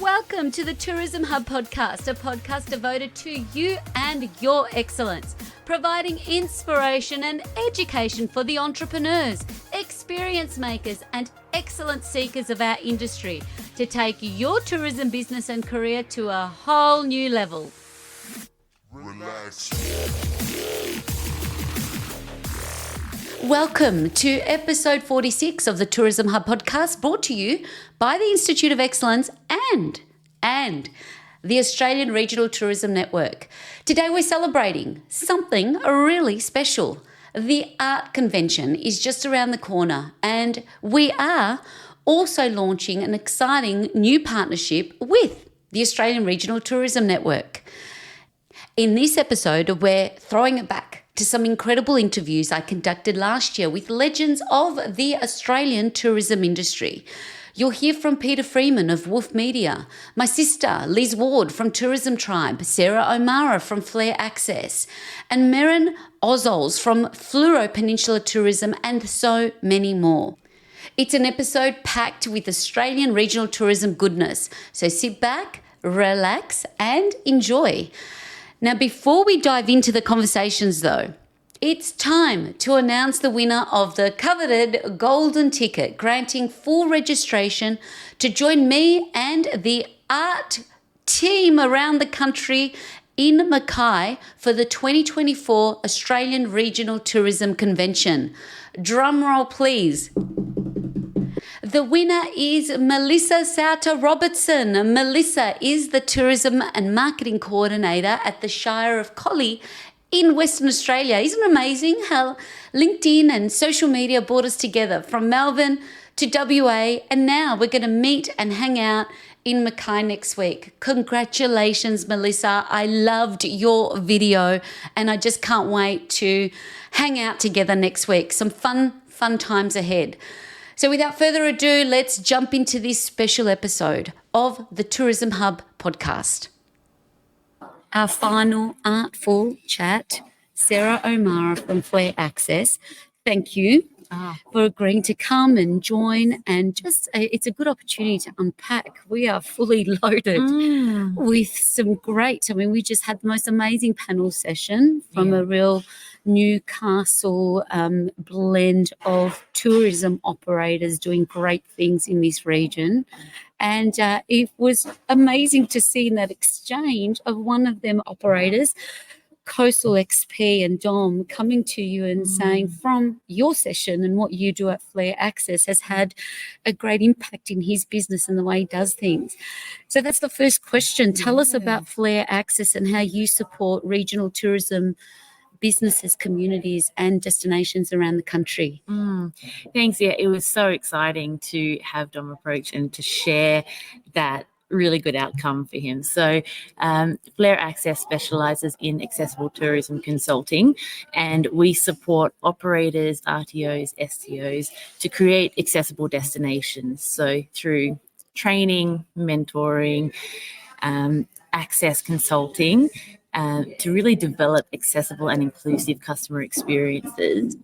Welcome to the Tourism Hub podcast, a podcast devoted to you and your excellence, providing inspiration and education for the entrepreneurs, experience makers, and excellence seekers of our industry to take your tourism business and career to a whole new level. Relax. Welcome to episode 46 of the Tourism Hub podcast, brought to you by the Institute of Excellence and the Australian Regional Tourism Network. Today we're celebrating something really special. The Art Convention is just around the corner, and we are also launching an exciting new partnership with the Australian Regional Tourism Network. In this episode, we're throwing it back to some incredible interviews I conducted last year with legends of the Australian tourism industry. You'll hear from Peter Freeman of WOOF Media, my sister Liz Ward from Tourism Tribe, Sarah O'Mara from Flare Access, and Merrin Ozols from Fluro Peninsula Tourism, and so many more. It's an episode packed with Australian regional tourism goodness, so sit back, relax and enjoy. Now, before we dive into the conversations though, it's time to announce the winner of the coveted golden ticket, granting full registration to join me and the art team around the country in Mackay for the 2024 Australian Regional Tourism Convention. Drum roll, please. The winner is Melissa Sauter Robertson. Melissa is the Tourism and Marketing Coordinator at the Shire of Collie in Western Australia. Isn't it amazing how LinkedIn and social media brought us together from Melbourne to WA, and now we're going to meet and hang out in Mackay next week. Congratulations, Melissa. I loved your video and I just can't wait to hang out together next week. Some fun times ahead. So without further ado, let's jump into this special episode of the Tourism Hub podcast. Our final ARTful chat, Sarah O'Mara from Flare Access. Thank you for agreeing to come and join, and it's a good opportunity to unpack. We are fully loaded with some we just had the most amazing panel session from a real Newcastle blend of tourism operators doing great things in this region. And it was amazing to see in that exchange of one of them operators, Coastal XP and Dom, coming to you and saying from your session and what you do at Flare Access has had a great impact in his business and the way he does things. So that's the first question. Tell us about Flare Access and how you support regional tourism businesses, communities and destinations around the country. Thanks. Yeah, it was so exciting to have Dom approach and to share that really good outcome for him. So Flare Access specialises in accessible tourism consulting, and we support operators, RTOs, STOs to create accessible destinations. So through training, mentoring, access consulting, to really develop accessible and inclusive customer experiences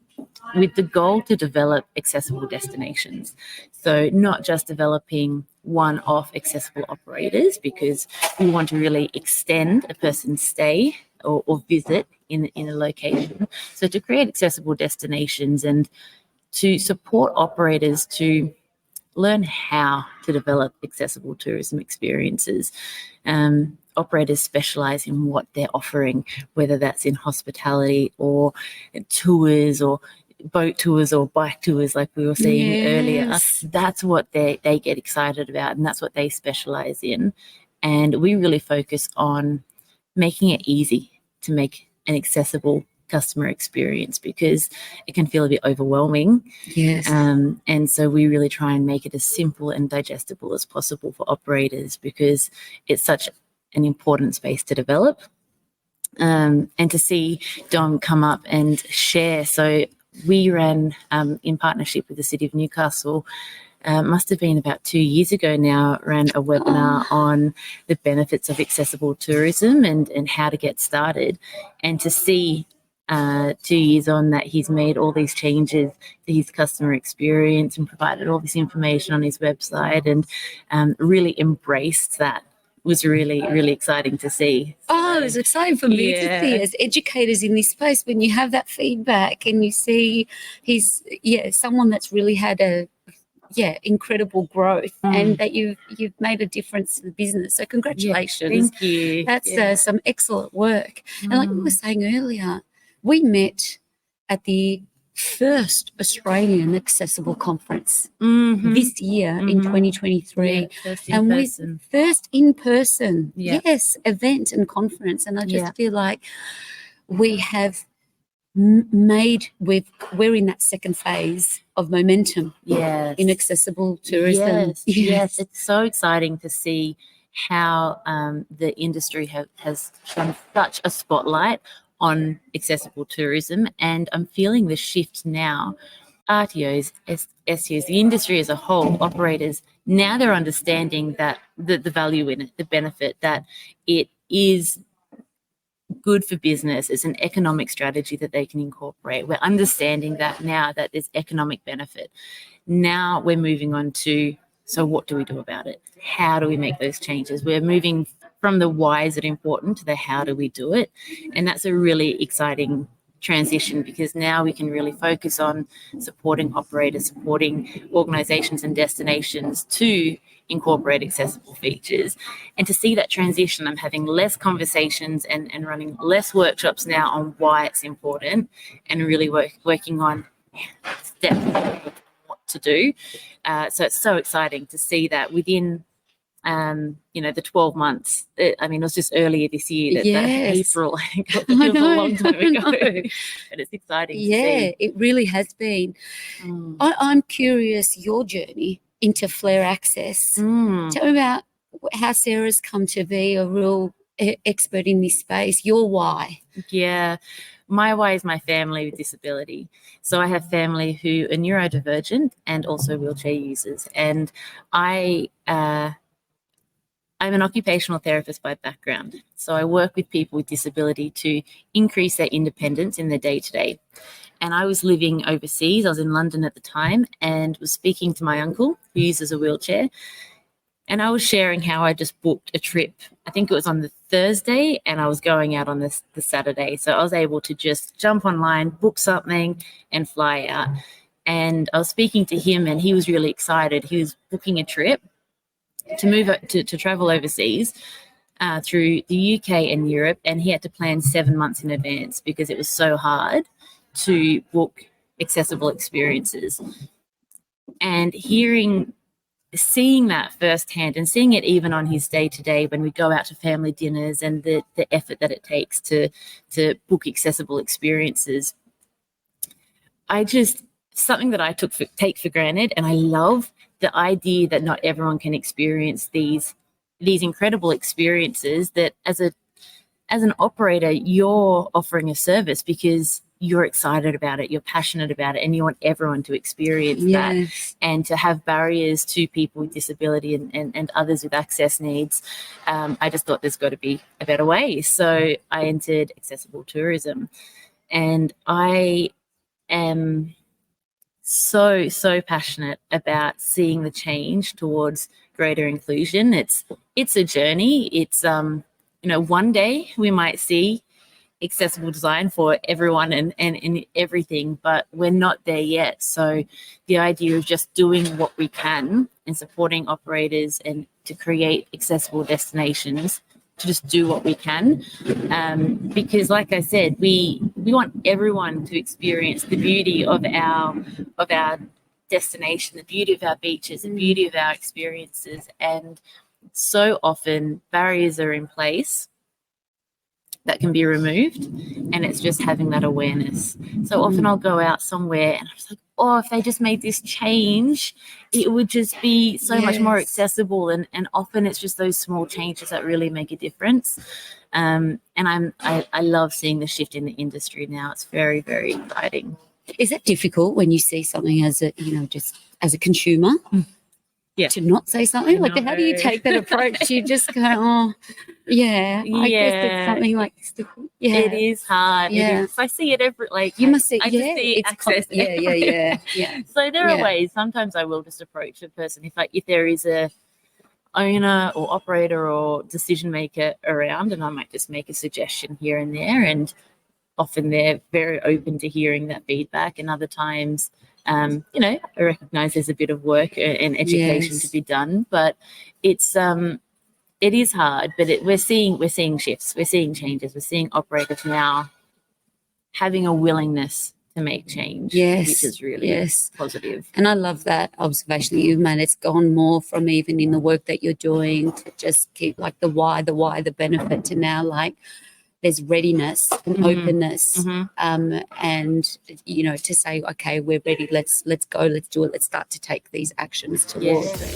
with the goal to develop accessible destinations. So not just developing one-off accessible operators, because we want to really extend a person's stay or visit in a location. So to create accessible destinations and to support operators to learn how to develop accessible tourism experiences. Operators specialise in what they're offering, whether that's in hospitality or tours or boat tours or bike tours like we were saying earlier. That's what they get excited about, and that's what they specialise in. And we really focus on making it easy to make an accessible customer experience, because it can feel a bit overwhelming. And so we really try and make it as simple and digestible as possible for operators, because it's such an important space to develop. And to see Dom come up and share. So we ran in partnership with the City of Newcastle, must have been about 2 years ago now, ran a webinar on the benefits of accessible tourism and how to get started. And to see 2 years on, that he's made all these changes to his customer experience and provided all this information on his website, and really embraced that. Was really, really exciting to see. Oh, it was exciting for me to see as educators in this space, when you have that feedback and you see he's someone that's really had a incredible growth, and that you've made a difference to the business. So congratulations. Thank you. That's some excellent work. And like we were saying earlier, we met at the first Australian Accessible Conference this year in 2023. First in-person event and conference. And I just feel like we have we're in that second phase of momentum in accessible tourism. Yes. It's so exciting to see how the industry has shone such a spotlight on accessible tourism, and I'm feeling the shift now. RTOs, STOs, the industry as a whole, operators, now they're understanding that the value in it, the benefit, that it is good for business. It's an economic strategy that they can incorporate. We're understanding that now, that there's economic benefit. Now we're moving on to, so what do we do about it? How do we make those changes? We're moving from the why is it important to the how do we do it? And that's a really exciting transition, because now we can really focus on supporting operators, supporting organisations and destinations to incorporate accessible features. And to see that transition, I'm having less conversations and running less workshops now on why it's important, and really working on steps of what to do. So it's so exciting to see that within the 12 months. I mean, it was just earlier this year, that April. It feels a long time ago. But it's exciting to see. Yeah, it really has been. I'm curious, your journey into Flare Access. Tell me about how Sarah's come to be a real expert in this space, your why. Yeah. My why is my family with disability. So I have family who are neurodivergent and also wheelchair users. And I'm an occupational therapist by background. So I work with people with disability to increase their independence in their day-to-day. And I was living overseas. I was in London at the time, and was speaking to my uncle who uses a wheelchair. And I was sharing how I just booked a trip. I think it was on the Thursday, and I was going out on the Saturday. So I was able to just jump online, book something, and fly out. And I was speaking to him, and he was really excited. He was booking a trip to move to travel overseas through the UK and Europe, and he had to plan 7 months in advance because it was so hard to book accessible experiences. And seeing that firsthand, and seeing it even on his day-to-day when we go out to family dinners, and the effort that it takes to book accessible experiences, something that I take for granted, and I love the idea that not everyone can experience these incredible experiences, that as an operator, you're offering a service because you're excited about it, you're passionate about it, and you want everyone to experience that. And to have barriers to people with disability and others with access needs, I just thought there's got to be a better way. So I entered accessible tourism, and I am so passionate about seeing the change towards greater inclusion. It's a journey. It's one day we might see accessible design for everyone and everything, but we're not there yet. So the idea of just doing what we can and supporting operators and to create accessible destinations, to just do what we can, because like I said, we want everyone to experience the beauty of our destination, the beauty of our beaches, the beauty of our experiences. And so often barriers are in place that can be removed, and it's just having that awareness. So often I'll go out somewhere and I'm just like, oh, if they just made this change, it would just be so much more accessible. And often it's just those small changes that really make a difference. And I love seeing the shift in the industry now. It's very, very exciting. Is that difficult when you see something as a, just as a consumer? to not say something? Like, how do you No. take that approach? You just go, oh, yeah, I guess it's something like, yeah. It is hard. Yeah. It is. I see it every, like, You must see, I just see it's access. yeah. So there Yeah. are ways. Sometimes I will just approach a person if there is a owner or operator or decision maker around, and I might just make a suggestion here and there, and often they're very open to hearing that feedback. And other times, I recognize there's a bit of work and education to be done, but it's it is hard. But we're seeing shifts, we're seeing changes, we're seeing operators now having a willingness to make change, which is really positive. And I love that observation that you've made. It's gone more from even in the work that you're doing to just keep like the why, the benefit, to now like there's readiness and openness, and to say, okay, we're ready. Let's go. Let's do it. Let's start to take these actions towards it.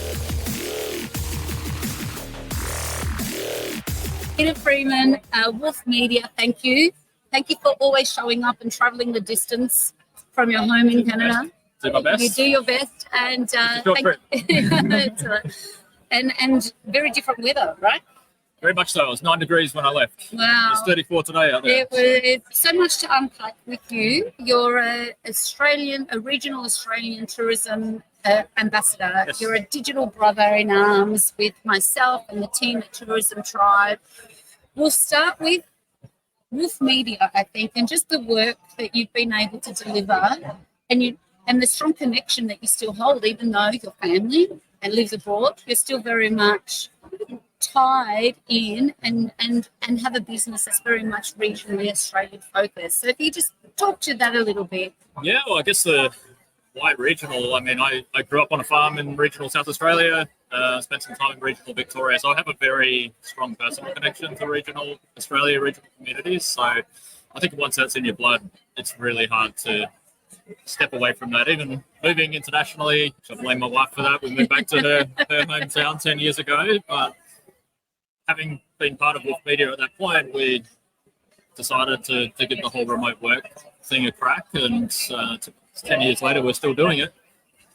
Peter Freeman, WOOF Media, thank you. Thank you for always showing up and travelling the distance from your home in Canada. Do my best. You do your best, and and very different weather, right? Very much so. It was 9 degrees when I left. Wow. It's 34 today out there. It's so much to unpack with you. You're a regional Australian tourism ambassador. Yes. You're a digital brother in arms with myself and the team at Tourism Tribe. We'll start with WOOF Media, I think, and just the work that you've been able to deliver, and the strong connection that you still hold, even though your family and lives abroad, you're still very much tied in and have a business that's very much regionally Australian focused. So if you just talk to that a little bit. Yeah, well, I guess why regional? I mean, I grew up on a farm in regional South Australia, spent some time in regional Victoria, so I have a very strong personal connection to regional Australia, regional communities. So I think once that's in your blood, it's really hard to step away from that. Even moving internationally, I blame my wife for that. We moved back to her hometown 10 years ago, but having been part of WOOF Media at that point, we decided to give the whole remote work thing a crack, and 10 years later, we're still doing it.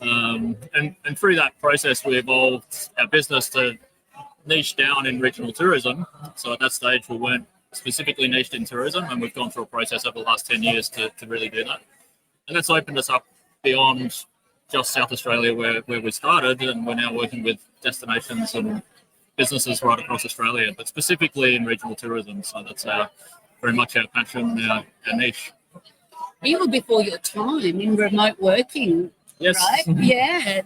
And through that process, we evolved our business to niche down in regional tourism. So at that stage, we weren't specifically niched in tourism, and we've gone through a process over the last 10 years to really do that. And that's opened us up beyond just South Australia, where we started, and we're now working with destinations and businesses right across Australia, but specifically in regional tourism. So that's very much our passion, our niche. You were before your time in remote working, yes. Right? Yeah,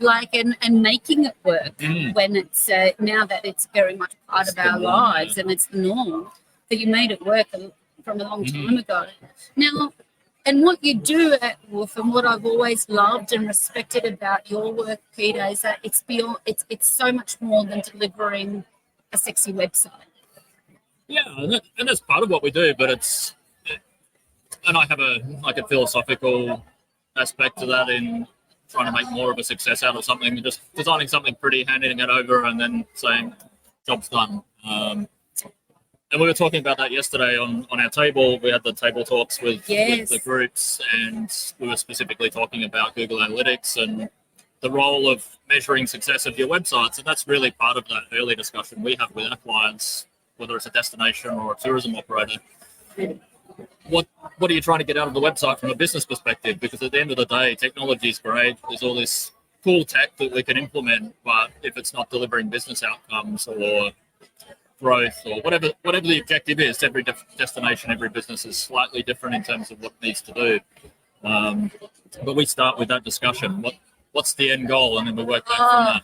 and making it work when it's now that it's very much part of our lives and it's the norm. But you made it work from a long time ago. Now, and what you do at WOOF, and what I've always loved and respected about your work, Peter, is that it's beyond. It's so much more than delivering a sexy website. Yeah, and that's part of what we do, but and I have a philosophical aspect to that in trying to make more of a success out of something than just designing something pretty, handing it over, and then saying, job's done. And we were talking about that yesterday on our table. We had the table talks with the groups, and we were specifically talking about Google Analytics and the role of measuring success of your websites. And that's really part of that early discussion we have with our clients, whether it's a destination or a tourism operator. What are you trying to get out of the website from a business perspective? Because at the end of the day, technology is great. There's all this cool tech that we can implement, but if it's not delivering business outcomes or growth or whatever the objective is, every destination, every business is slightly different in terms of what it needs to do. But we start with that discussion. What's the end goal? And then we work back from that.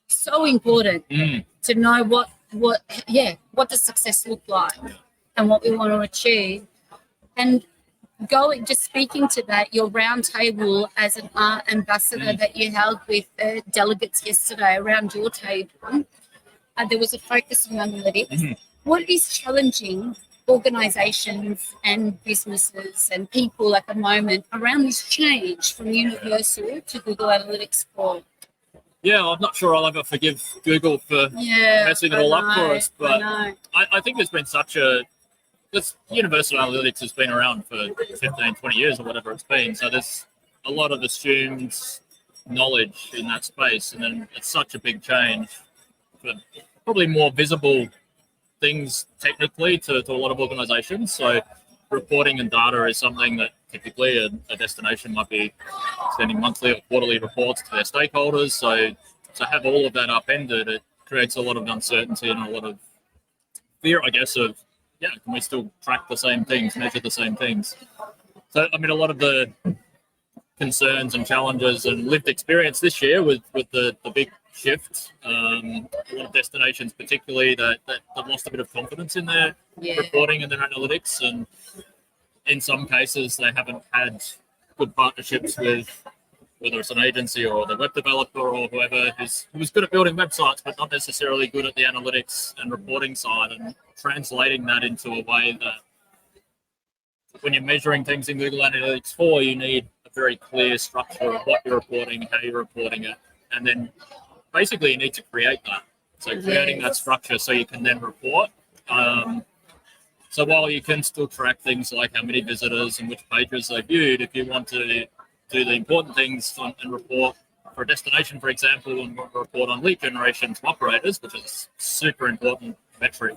So important to know what does success look like and what we want to achieve. And just speaking to that, your round table as an art ambassador that you held with delegates yesterday around your table, there was a focus on analytics. What is challenging organisations and businesses and people at the moment around this change from Universal to Google Analytics 4? Yeah, I'm not sure I'll ever forgive Google for messing it all up for us, but I think there's been this Universal Analytics has been around for 15, 20 years or whatever it's been, so there's a lot of assumed knowledge in that space, and then it's such a big change for probably more visible things technically to a lot of organizations. So reporting and data is something that typically a destination might be sending monthly or quarterly reports to their stakeholders. So to have all of that upended, it creates a lot of uncertainty and a lot of fear, I guess, of, can we still track the same things, measure the same things? So, I mean, a lot of the concerns and challenges and lived experience this year with the big shift, a lot of destinations particularly that lost a bit of confidence in their reporting and their analytics, and in some cases they haven't had good partnerships with whether it's an agency or the web developer or whoever who's good at building websites but not necessarily good at the analytics and reporting side, and translating that into a way that when you're measuring things in Google Analytics 4, you need a very clear structure of what you're reporting, how you're reporting it, and then basically you need to create that. So creating that structure so you can then report. So while you can still track things like how many visitors and which pages they viewed, if you want to do the important things and report for a destination, for example, and report on lead generation to operators, which is a super important metric.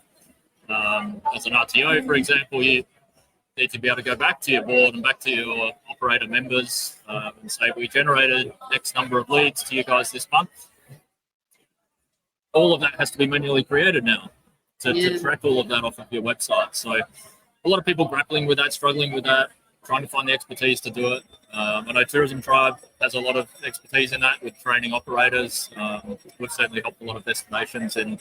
As an RTO, for example, you need to be able to go back to your board and back to your operator members and say, we generated X number of leads to you guys this month. All of that has to be manually created now to track all of that off of your website. So a lot of people grappling with that, struggling with that, trying to find the expertise to do it. I know Tourism Tribe has a lot of expertise in that with training operators. We've certainly helped a lot of destinations in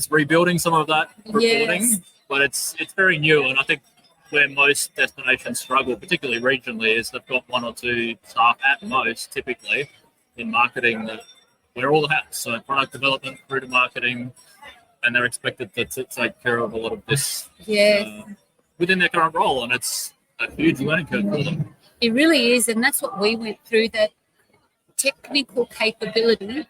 rebuilding some of that reporting, but it's very new. And I think where most destinations struggle, particularly regionally, is they've got one or two staff at most, typically, in marketing that wear all the hats. So product development, through to marketing, and they're expected to take care of a lot of this within their current role. And it's a huge learning curve for them. It really is, and that's what we went through, that technical capability.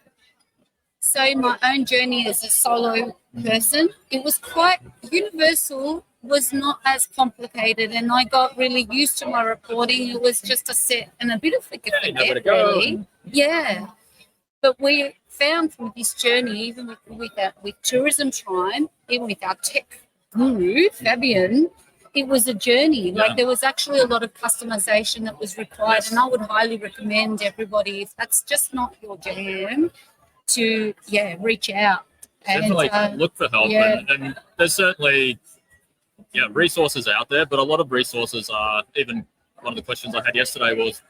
So my own journey as a solo person, it was quite universal, was not as complicated, and I got really used to my reporting. It was just a set and a bit of a forget, really. Yeah. But we found from this journey, even with Tourism Tribe, even with our tech guru, Fabian, it was a journey. Like there was actually a lot of customization that was required, and I would highly recommend everybody, if that's just not your jam, to reach out. Definitely look for help, and there's certainly resources out there, but a lot of resources are, even one of the questions I had yesterday was,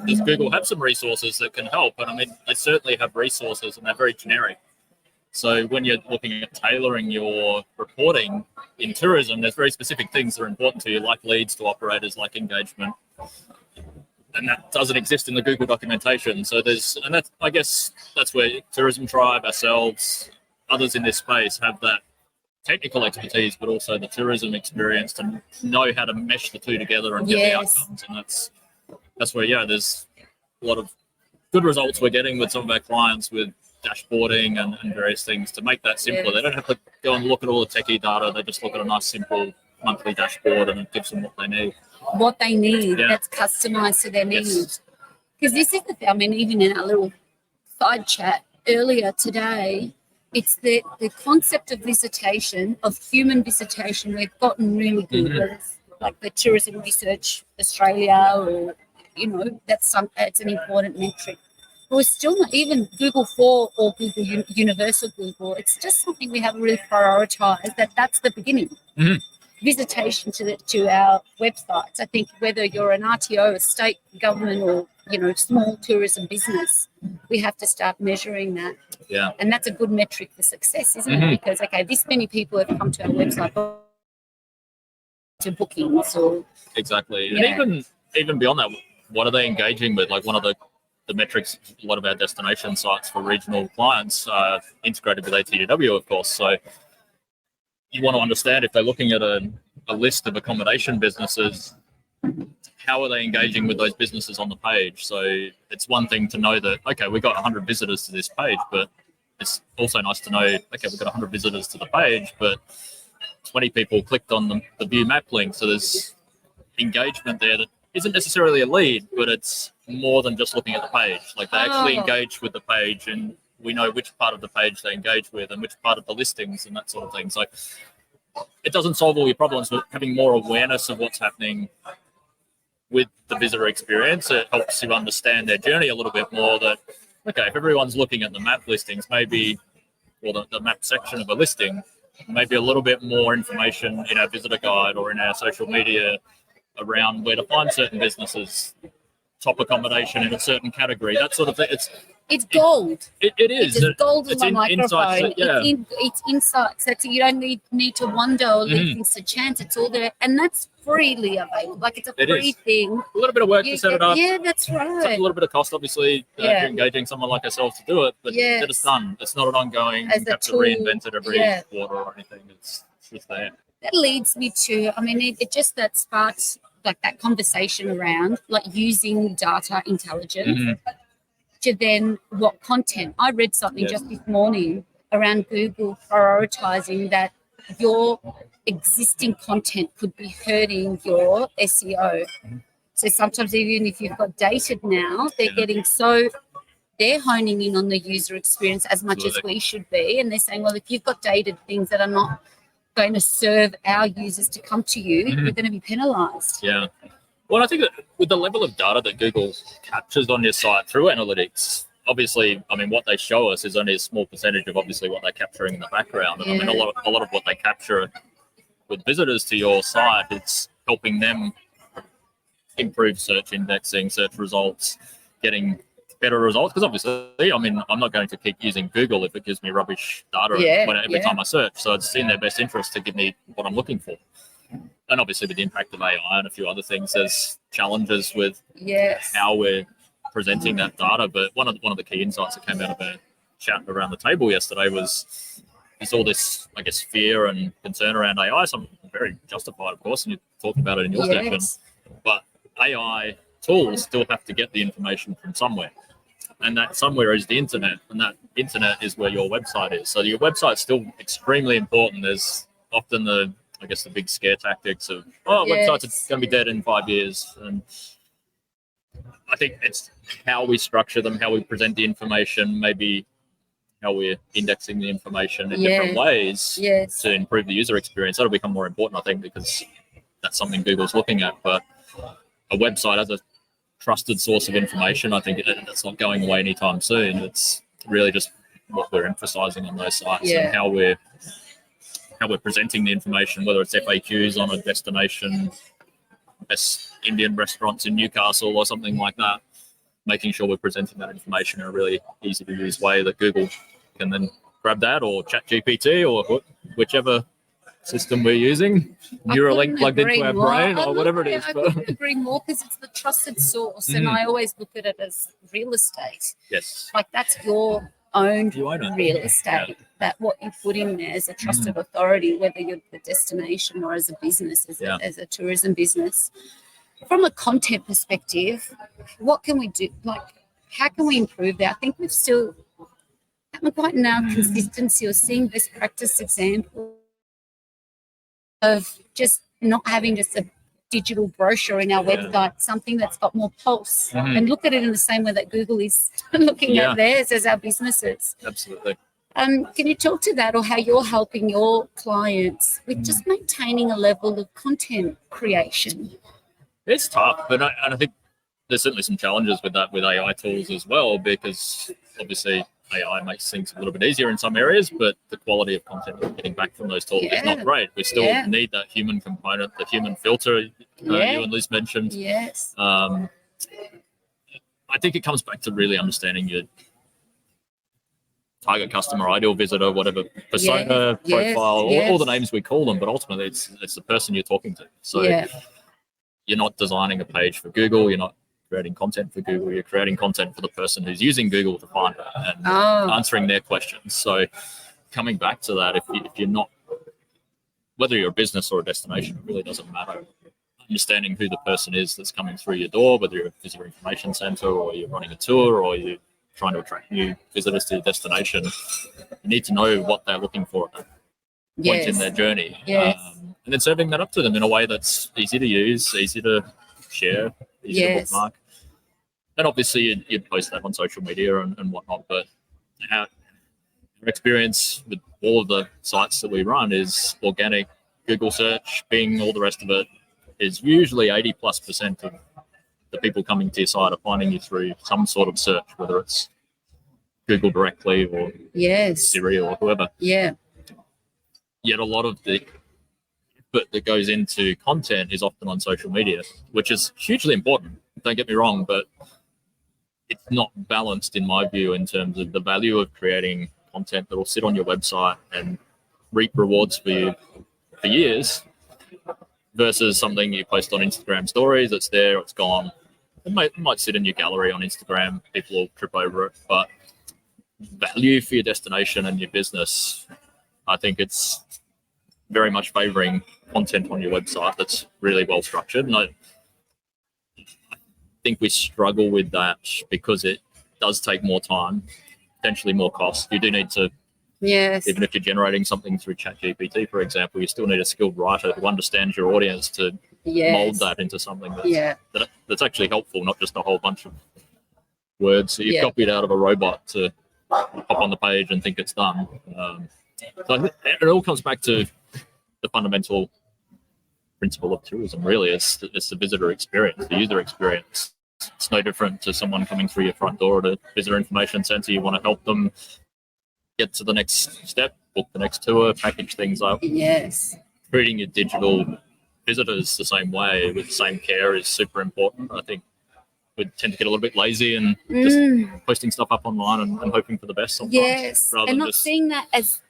does Google have some resources that can help? And I mean, they certainly have resources, and they're very generic. So when you're looking at tailoring your reporting in tourism, there's very specific things that are important to you, like leads to operators, like engagement. And that doesn't exist in the Google documentation. So I guess that's where Tourism Tribe, ourselves, others in this space have that technical expertise, but also the tourism experience to know how to mesh the two together and get the outcomes. And that's where, there's a lot of good results we're getting with some of our clients with dashboarding and various things to make that simpler. They don't have to go and look at all the techie data. They just look at a nice, simple monthly dashboard, and it gives them what they need. What they need, that's customized to their needs. Because this is the thing, I mean, even in our little side chat earlier today, it's the concept of visitation, of human visitation. We've gotten really good, whether it's like the Tourism Research Australia, or, it's an important metric. But we're still not, even Google 4 or Google Universal Google, it's just something we haven't really prioritized, that's the beginning. Visitation to our websites. I think whether you're an RTO, a state government, or small tourism business, we have to start measuring that. Yeah. And that's a good metric for success, isn't it? Because this many people have come to our website to bookings or exactly. And even beyond that, what are they engaging with? Like one of the metrics, a lot of our destination sites for regional clients are integrated with ATW, of course. So you want to understand if they're looking at a list of accommodation businesses, how are they engaging with those businesses on the page? So it's one thing to know that, okay, we got 100 visitors to this page, but it's also nice to know, okay, we've got 100 visitors to the page, but 20 people clicked on the view map link. So there's engagement there that isn't necessarily a lead, but it's more than just looking at the page. Like they actually engage with the page, and we know which part of the page they engage with and which part of the listings and that sort of thing. So it doesn't solve all your problems, but having more awareness of what's happening with the visitor experience, it helps you understand their journey a little bit more. That, okay, if everyone's looking at the map listings, maybe, or the map section of a listing, maybe a little bit more information in our visitor guide or in our social media around where to find certain businesses, top accommodation in a certain category, that sort of thing. It's gold. It is. It's gold in my microphone. Insights It's insights that you don't need to wonder or leave things to chance. It's all there, and that's freely available. Like it's a free thing. A little bit of work to set it up. Yeah, that's right. It's a little bit of cost, obviously, if you're engaging someone like ourselves to do it, but it's done. It's not an ongoing, you have to reinvent it every quarter or anything. It's just there. That leads me to, I mean, it just that sparks like that conversation around like using data intelligence to then what content. I read something just this morning around Google prioritizing that your existing content could be hurting your SEO. So sometimes even if you've got dated now, they're honing in on the user experience as much as we should be. And they're saying, well, if you've got dated things that are not going to serve our users to come to you, you're going to be penalized. Yeah. Well, I think that with the level of data that Google captures on your site through analytics, obviously, I mean, what they show us is only a small percentage of obviously what they're capturing in the background. And I mean, a lot of what they capture with visitors to your site, it's helping them improve search indexing, search results, getting better results. Because obviously, I mean, I'm not going to keep using Google if it gives me rubbish data every time I search. So it's in their best interest to give me what I'm looking for. And obviously with the impact of AI and a few other things, there's challenges with how we're presenting that data. But one of the key insights that came out of our chat around the table yesterday was all this, I guess, fear and concern around AI. Some very justified, of course, and you talked about it in your section. But AI tools still have to get the information from somewhere. And that somewhere is the internet, and that internet is where your website is. So your website's still extremely important. There's often the big scare tactics of, websites are going to be dead in 5 years. And I think it's how we structure them, how we present the information, maybe how we're indexing the information in different ways to improve the user experience. That'll become more important, I think, because that's something Google's looking at. But a website as a trusted source of information, I think that's not going away anytime soon. It's really just what we're emphasizing on those sites and how we're presenting the information, whether it's FAQs on a destination, best Indian restaurants in Newcastle or something like that, making sure we're presenting that information in a really easy to use way that Google can then grab that, or ChatGPT, or whichever system we're using, Neuralink plugged into our brain, or whatever it is. I couldn't agree more, because it's the trusted source, and I always look at it as real estate. Yes. Like that's your own real estate, that what you put in there as a trusted authority, whether you're the destination or as a business, as a tourism business. From a content perspective, what can we do? Like, how can we improve that? I think we've still haven't quite nailed consistency or seeing best practice examples of just not having just a digital brochure in our website, something that's got more pulse, and look at it in the same way that Google is looking at theirs as our businesses. Absolutely. Can you talk to that, or how you're helping your clients with just maintaining a level of content creation? It's tough, but I think there's certainly some challenges with that with AI tools as well, because obviously AI makes things a little bit easier in some areas, but the quality of content we're getting back from those tools is not great. We still need that human component, the human filter you and Liz mentioned. Yes. I think it comes back to really understanding your target customer, ideal visitor, whatever persona, profile, all the names we call them, but ultimately it's the person you're talking to. So you're not designing a page for Google, you're not creating content for Google, you're creating content for the person who's using Google to find it and answering their questions. So coming back to that, if you're not, whether you're a business or a destination, it really doesn't matter. Understanding who the person is that's coming through your door, whether you're a visitor information center or you're running a tour or you're trying to attract new visitors to your destination, you need to know what they're looking for at that point in their journey. And then serving that up to them in a way that's easy to use, easy to share, easy to bookmark. And obviously you'd post that on social media and whatnot, but our experience with all of the sites that we run is organic. Google search, Bing, all the rest of it is usually 80+% of the people coming to your site are finding you through some sort of search, whether it's Google directly or Yes. Siri or whoever. Yeah. Yet a lot of the effort that goes into content is often on social media, which is hugely important. Don't get me wrong, but it's not balanced in my view in terms of the value of creating content that will sit on your website and reap rewards for you for years versus something you post on Instagram stories. It's there, it's gone. It might sit in your gallery on Instagram. People will trip over it, but value for your destination and your business, I think it's very much favoring content on your website that's really well structured. And I think we struggle with that because it does take more time, potentially more cost. You do need to, Yes. even if you're generating something through ChatGPT, for example, you still need a skilled writer who understands your audience to mold that into something that's actually helpful, not just a whole bunch of words that you've copied out of a robot to pop on the page and think it's done. So I think it all comes back to the fundamental principle of tourism, really. It's the visitor experience, the user experience. It's no different to someone coming through your front door at a visitor information centre. You want to help them get to the next step, book the next tour, package things up. Yes. Treating your digital visitors the same way with the same care is super important. I think we tend to get a little bit lazy and just posting stuff up online and hoping for the best sometimes. Yes. Rather And than not seeing that as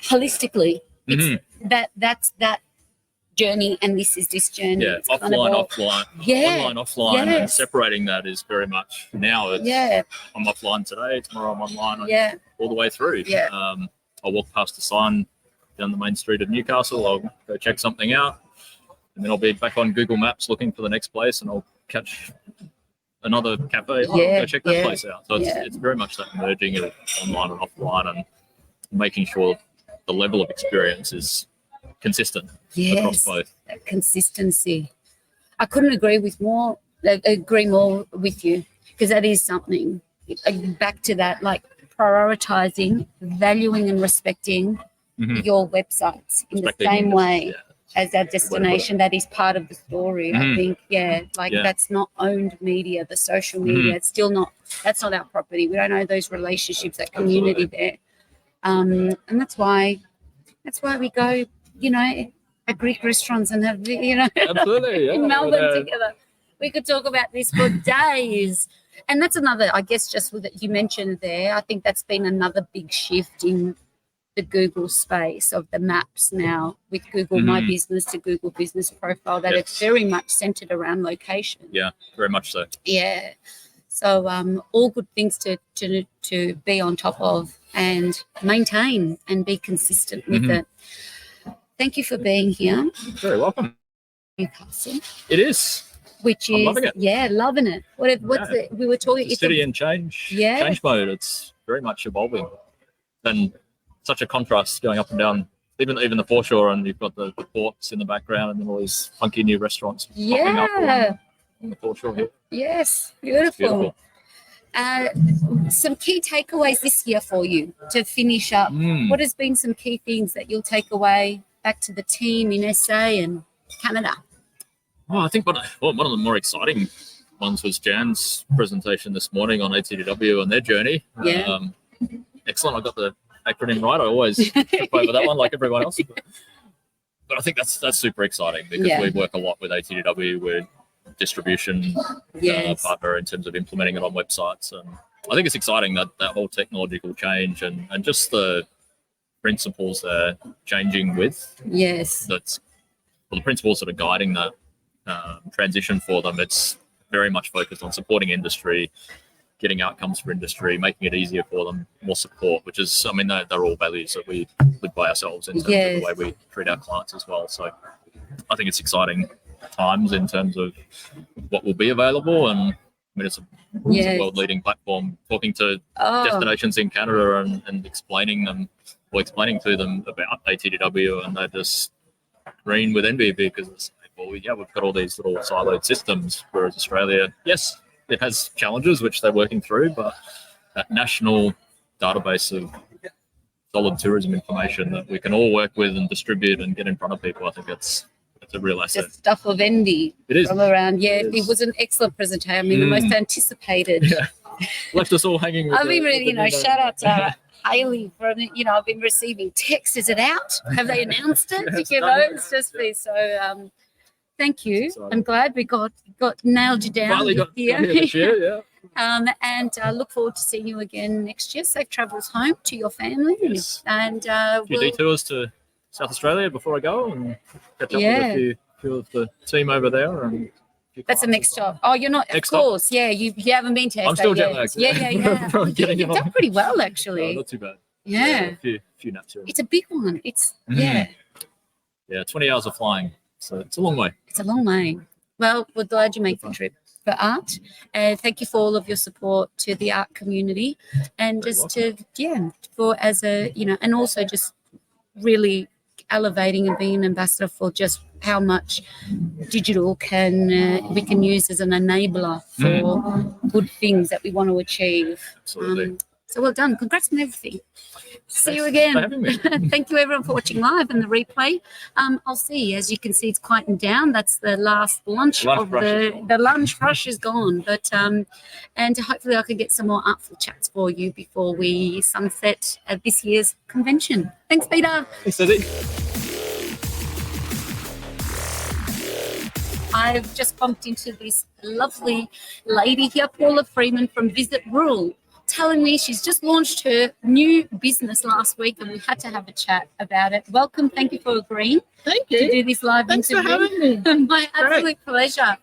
holistically. It's that's that journey and this is this journey. Yeah, It's kind of offline, all- offline, Yeah. online, offline, and Yes. separating that is very much now. It's, Yeah. I'm offline today, tomorrow I'm online, Yeah. all the way through. Yeah. I'll walk past a sign down the main street of Newcastle. I'll go check something out, and then I'll be back on Google Maps looking for the next place, and I'll catch another cafe. I'll go check that place out. So it's very much that merging of online and offline and making sure the level of experience is consistent across both. That consistency. I couldn't agree more with you because that is something. Back to that, like prioritizing, valuing, and respecting your websites in the same way as our destination. That is part of the story. I think, that's not owned media, the social media. It's still not. That's not our property. We don't own those relationships, that community there, and that's why we go. At Greek restaurants and have, Absolutely, in Melbourne together. We could talk about this for days. And that's another, I guess, just with it you mentioned there, I think that's been another big shift in the Google space of the maps now with Google My Business to Google Business Profile, that it's very much centered around location. Yeah, very much so. Yeah. So all good things to be on top of and maintain and be consistent with it. Thank you for being here. Very welcome. Newcastle. It is. Which I'm is loving it. loving it. What's it? We were talking. It's city in change. Change mode. It's very much evolving, and such a contrast going up and down. Even the foreshore, and you've got the ports in the background, and then all these funky new restaurants popping up on the foreshore here. Yes, beautiful. Some key takeaways this year for you to finish up. What has been some key things that you'll take away back to the team in SA and Canada? I think one of the more exciting ones was Jan's presentation this morning on ATDW and their journey. Yeah. Excellent. I got the acronym right. I always trip over that one like everyone else. But I think that's super exciting because we work a lot with ATDW. We're distribution partner in terms of implementing it on websites. And I think it's exciting that whole technological change and just the principles they're changing with. Yes. The principles that are guiding that transition for them. It's very much focused on supporting industry, getting outcomes for industry, making it easier for them, more support, which is, they're all values that we live by ourselves in terms of the way we treat our clients as well. So I think it's exciting times in terms of what will be available. And it's a world-leading platform. Talking to destinations in Canada and explaining to them about ATDW, and they're just green with envy because it's we've got all these little siloed systems, whereas Australia, yes, it has challenges which they're working through, but that national database of solid tourism information that we can all work with and distribute and get in front of people, I think it's a real asset. Just stuff of envy It is. from around. Yeah, It is. it was an excellent presentation. I mean, the most anticipated. Yeah. Left us all hanging with I've been really, with the shout out to Hayley from, I've been receiving texts. Is it out? Have they announced it? It's just been so. Thank you. Exciting. I'm glad we got nailed you down. Finally got here this year, yeah. And look forward to seeing you again next year. Safe travels home to your family. Yes. And A few detours to South Australia before I go and catch up with a few of the team over there. And that's the next job. Oh, you're not, Next of course. Yeah, you haven't been to SA I'm still yet. jet lagged. Yeah. You've done pretty well, actually. Not too bad. Yeah. A few naps here. It's a big one. It's, Yeah, 20 hours of flying. So it's a long way. It's a long way. Well, we're glad you make the trip for art. And thank you for all of your support to the art community. And Very just for as a, and also just really elevating and being an ambassador for just how much digital we can use as an enabler for good things that we want to achieve. Absolutely. So well done. Congrats on everything. See you Thanks again. for having me. Thank you everyone for watching live and the replay. I'll see. As you can see, it's quieting down. That's the last lunch of the lunch rush is gone. But and hopefully I can get some more artful chats for you before we sunset at this year's convention. Thanks, Peter. Thanks, Eddie. I've just bumped into this lovely lady here, Paula Freeman from Visit Rural, telling me she's just launched her new business last week and we had to have a chat about it. Welcome. Thank you for agreeing to do this live interview. Thanks for having me. My absolute pleasure.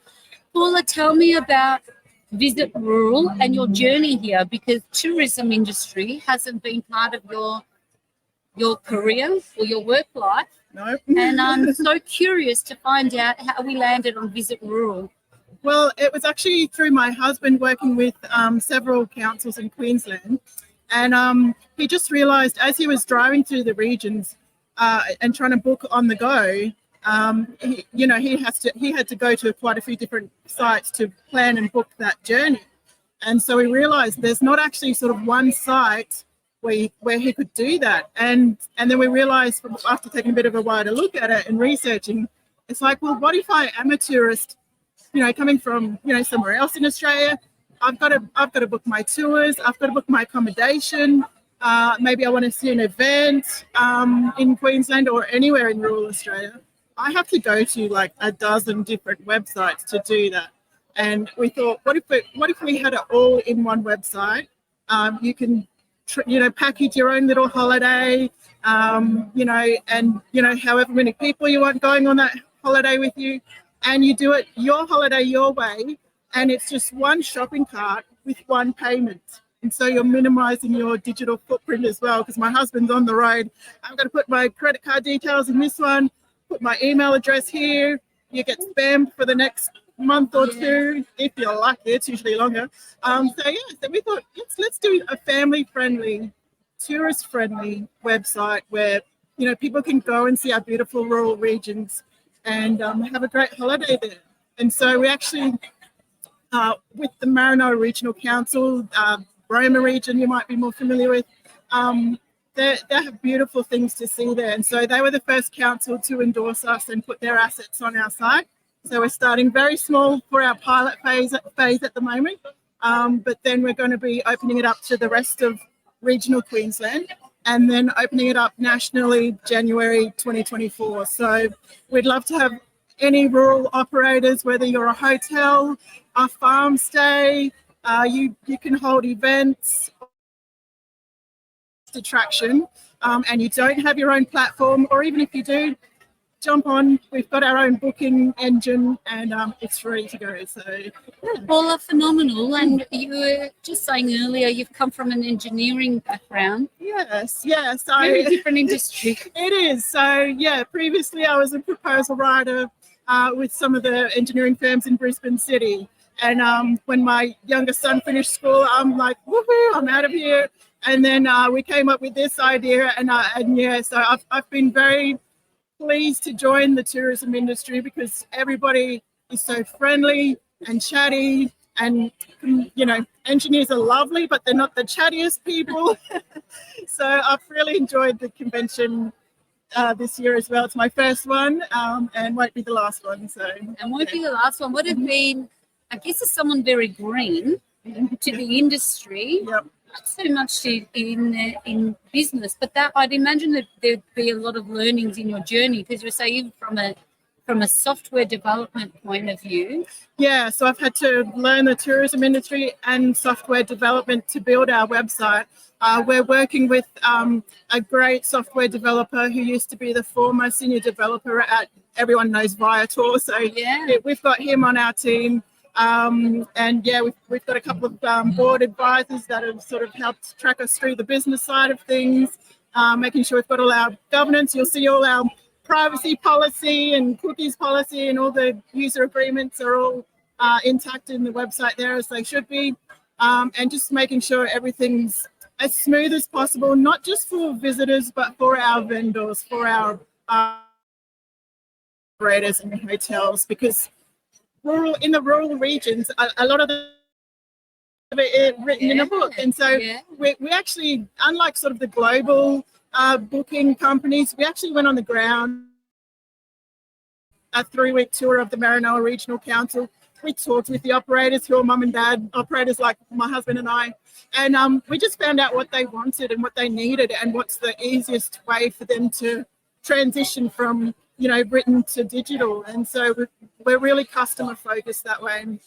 Paula, tell me about Visit Rural and your journey here, because tourism industry hasn't been part of your career or your work life. No. And I'm so curious to find out how we landed on Visit Rural. Well, it was actually through my husband working with several councils in Queensland. And he just realised as he was driving through the regions and trying to book on the go, he had to go to quite a few different sites to plan and book that journey. And so we realised there's not actually sort of one site where he could do that. And then we realised after taking a bit of a wider look at it and researching, it's like, well, what if I am a tourist, coming from, somewhere else in Australia? I've got to book my tours. I've got to book my accommodation. Maybe I want to see an event in Queensland or anywhere in rural Australia. I have to go to like a dozen different websites to do that. And we thought, what if we had it all in one website? You can, package your own little holiday, and however many people you want going on that holiday with you, and you do it your holiday your way, and it's just one shopping cart with one payment. And so you're minimizing your digital footprint as well, because my husband's on the road. I'm going to put my credit card details in this one, put my email address here. You get spammed for the next month or two, if you're lucky. It's usually longer. So we thought let's do a family-friendly, tourist-friendly website where people can go and see our beautiful rural regions and have a great holiday there. And so we actually, with the Merrin Regional Council, Roma region, you might be more familiar with, they have beautiful things to see there. And so they were the first council to endorse us and put their assets on our site. So we're starting very small for our pilot phase at the moment, but then we're going to be opening it up to the rest of regional Queensland and then opening it up nationally January 2024. So we'd love to have any rural operators, whether you're a hotel, a farm stay, you can hold events, attraction, and you don't have your own platform, or even if you do, jump on. We've got our own booking engine and it's ready to go. So Paula, phenomenal. And you were just saying earlier you've come from an engineering background. yes. Very different industry. It is. So previously I was a proposal writer with some of the engineering firms in Brisbane City. And when my youngest son finished school, I'm like, woohoo, I'm out of here. And then we came up with this idea, so I've been very pleased to join the tourism industry because everybody is so friendly and chatty and engineers are lovely, but they're not the chattiest people. So I've really enjoyed the convention this year as well. It's my first one, and won't be the last one. So And won't be the last one. Would have been, I guess, as someone very green to the industry, Yep. not so much in business, but that I'd imagine that there'd be a lot of learnings in your journey, because you're saying from a software development point of view. Yeah, so I've had to learn the tourism industry and software development to build our website. We're working with a great software developer who used to be the former senior developer at, everyone knows, Viator. So Yeah. we've got him on our team. And yeah, we've got a couple of board advisors that have sort of helped track us through the business side of things, making sure we've got all our governance. You'll see all our privacy policy and cookies policy and all the user agreements are all intact in the website there, as they should be, and just making sure everything's as smooth as possible, not just for visitors but for our vendors, for our operators and hotels, because in the rural regions, a lot of it written in a book, and so we actually, unlike sort of the global booking companies, we actually went on the ground, a 3-week tour of the Merrin Ozols Regional Council. We talked with the operators, who are mum and dad operators like my husband and I, and we just found out what they wanted and what they needed and what's the easiest way for them to transition from written to digital. And so we're really customer focused that way. And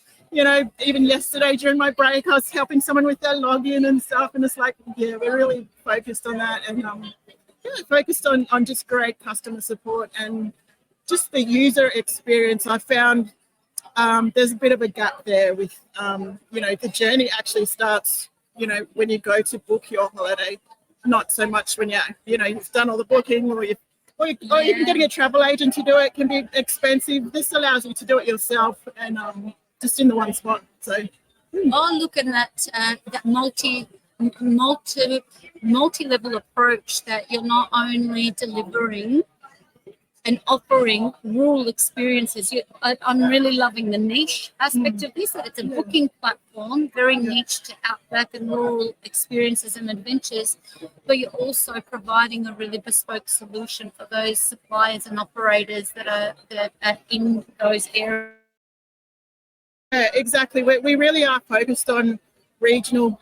even yesterday during my break, I was helping someone with their login and stuff, and it's like, yeah, we're really focused on that, and focused on just great customer support and just the user experience. I found there's a bit of a gap there with the journey actually starts when you go to book your holiday, not so much when you've done all the booking, or even getting a travel agent to do it can be expensive. This allows you to do it yourself, and just in the one spot. So Look at that multi-level approach, that you're not only delivering and offering rural experiences. I'm really loving the niche aspect of this, that it's a booking platform, very niche to outback and rural experiences and adventures, but you're also providing a really bespoke solution for those suppliers and operators that are in those areas. yeah, exactly. We really are focused on regional,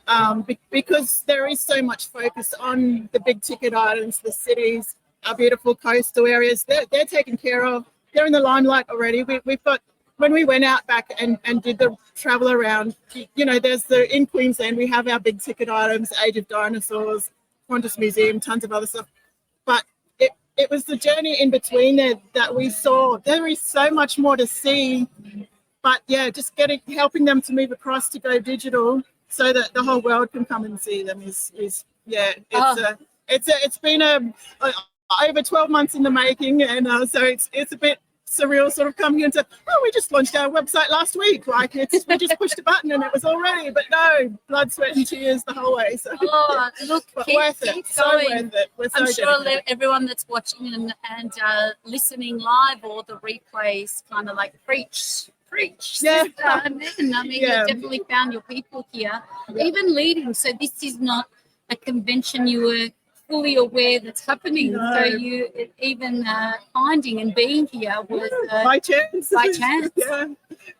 because there is so much focus on the big ticket items, the cities, our beautiful coastal areas. They're taken care of. They're in the limelight already. We've got, when we went out back and did the travel around, there's in Queensland, we have our big ticket items, Age of Dinosaurs, Qantas Museum, tons of other stuff. But it was the journey in between there that we saw. There is so much more to see. But yeah, just helping them to move across to go digital so that the whole world can come and see them is it's been over 12 months in the making, and so it's a bit surreal sort of coming into, we just launched our website last week, like we just pushed a button and it was all ready, but no, blood, sweat and tears the whole way. So Look, worth it. So worth it. We're so I'm sure dedicated. everyone that's watching and listening live, or the replays, kind of like preach. Yeah. I mean, you've definitely found your people here, even leading. So this is not a convention you were fully aware that's happening. No. So you even finding and being here was By chance. Yeah.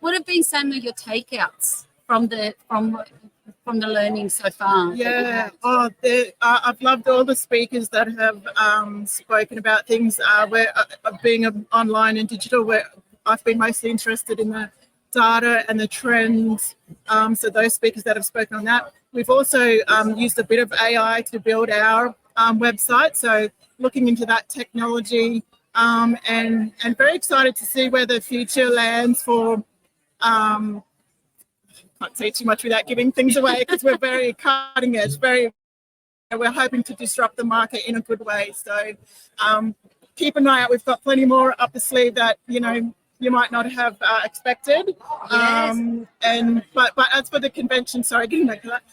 What have been some of your takeouts from the learning so far? Yeah. I've loved all the speakers that have spoken about things where being online and digital, where I've been mostly interested in the data and the trends. So those speakers that have spoken on that. We've also used a bit of AI to build our website. So looking into that technology, and very excited to see where the future lands for, can't say too much without giving things away, because we're very cutting edge, we're hoping to disrupt the market in a good way. So keep an eye out. We've got plenty more up the sleeve that, you might not have expected. Yes. But as for the convention, sorry, getting back to that.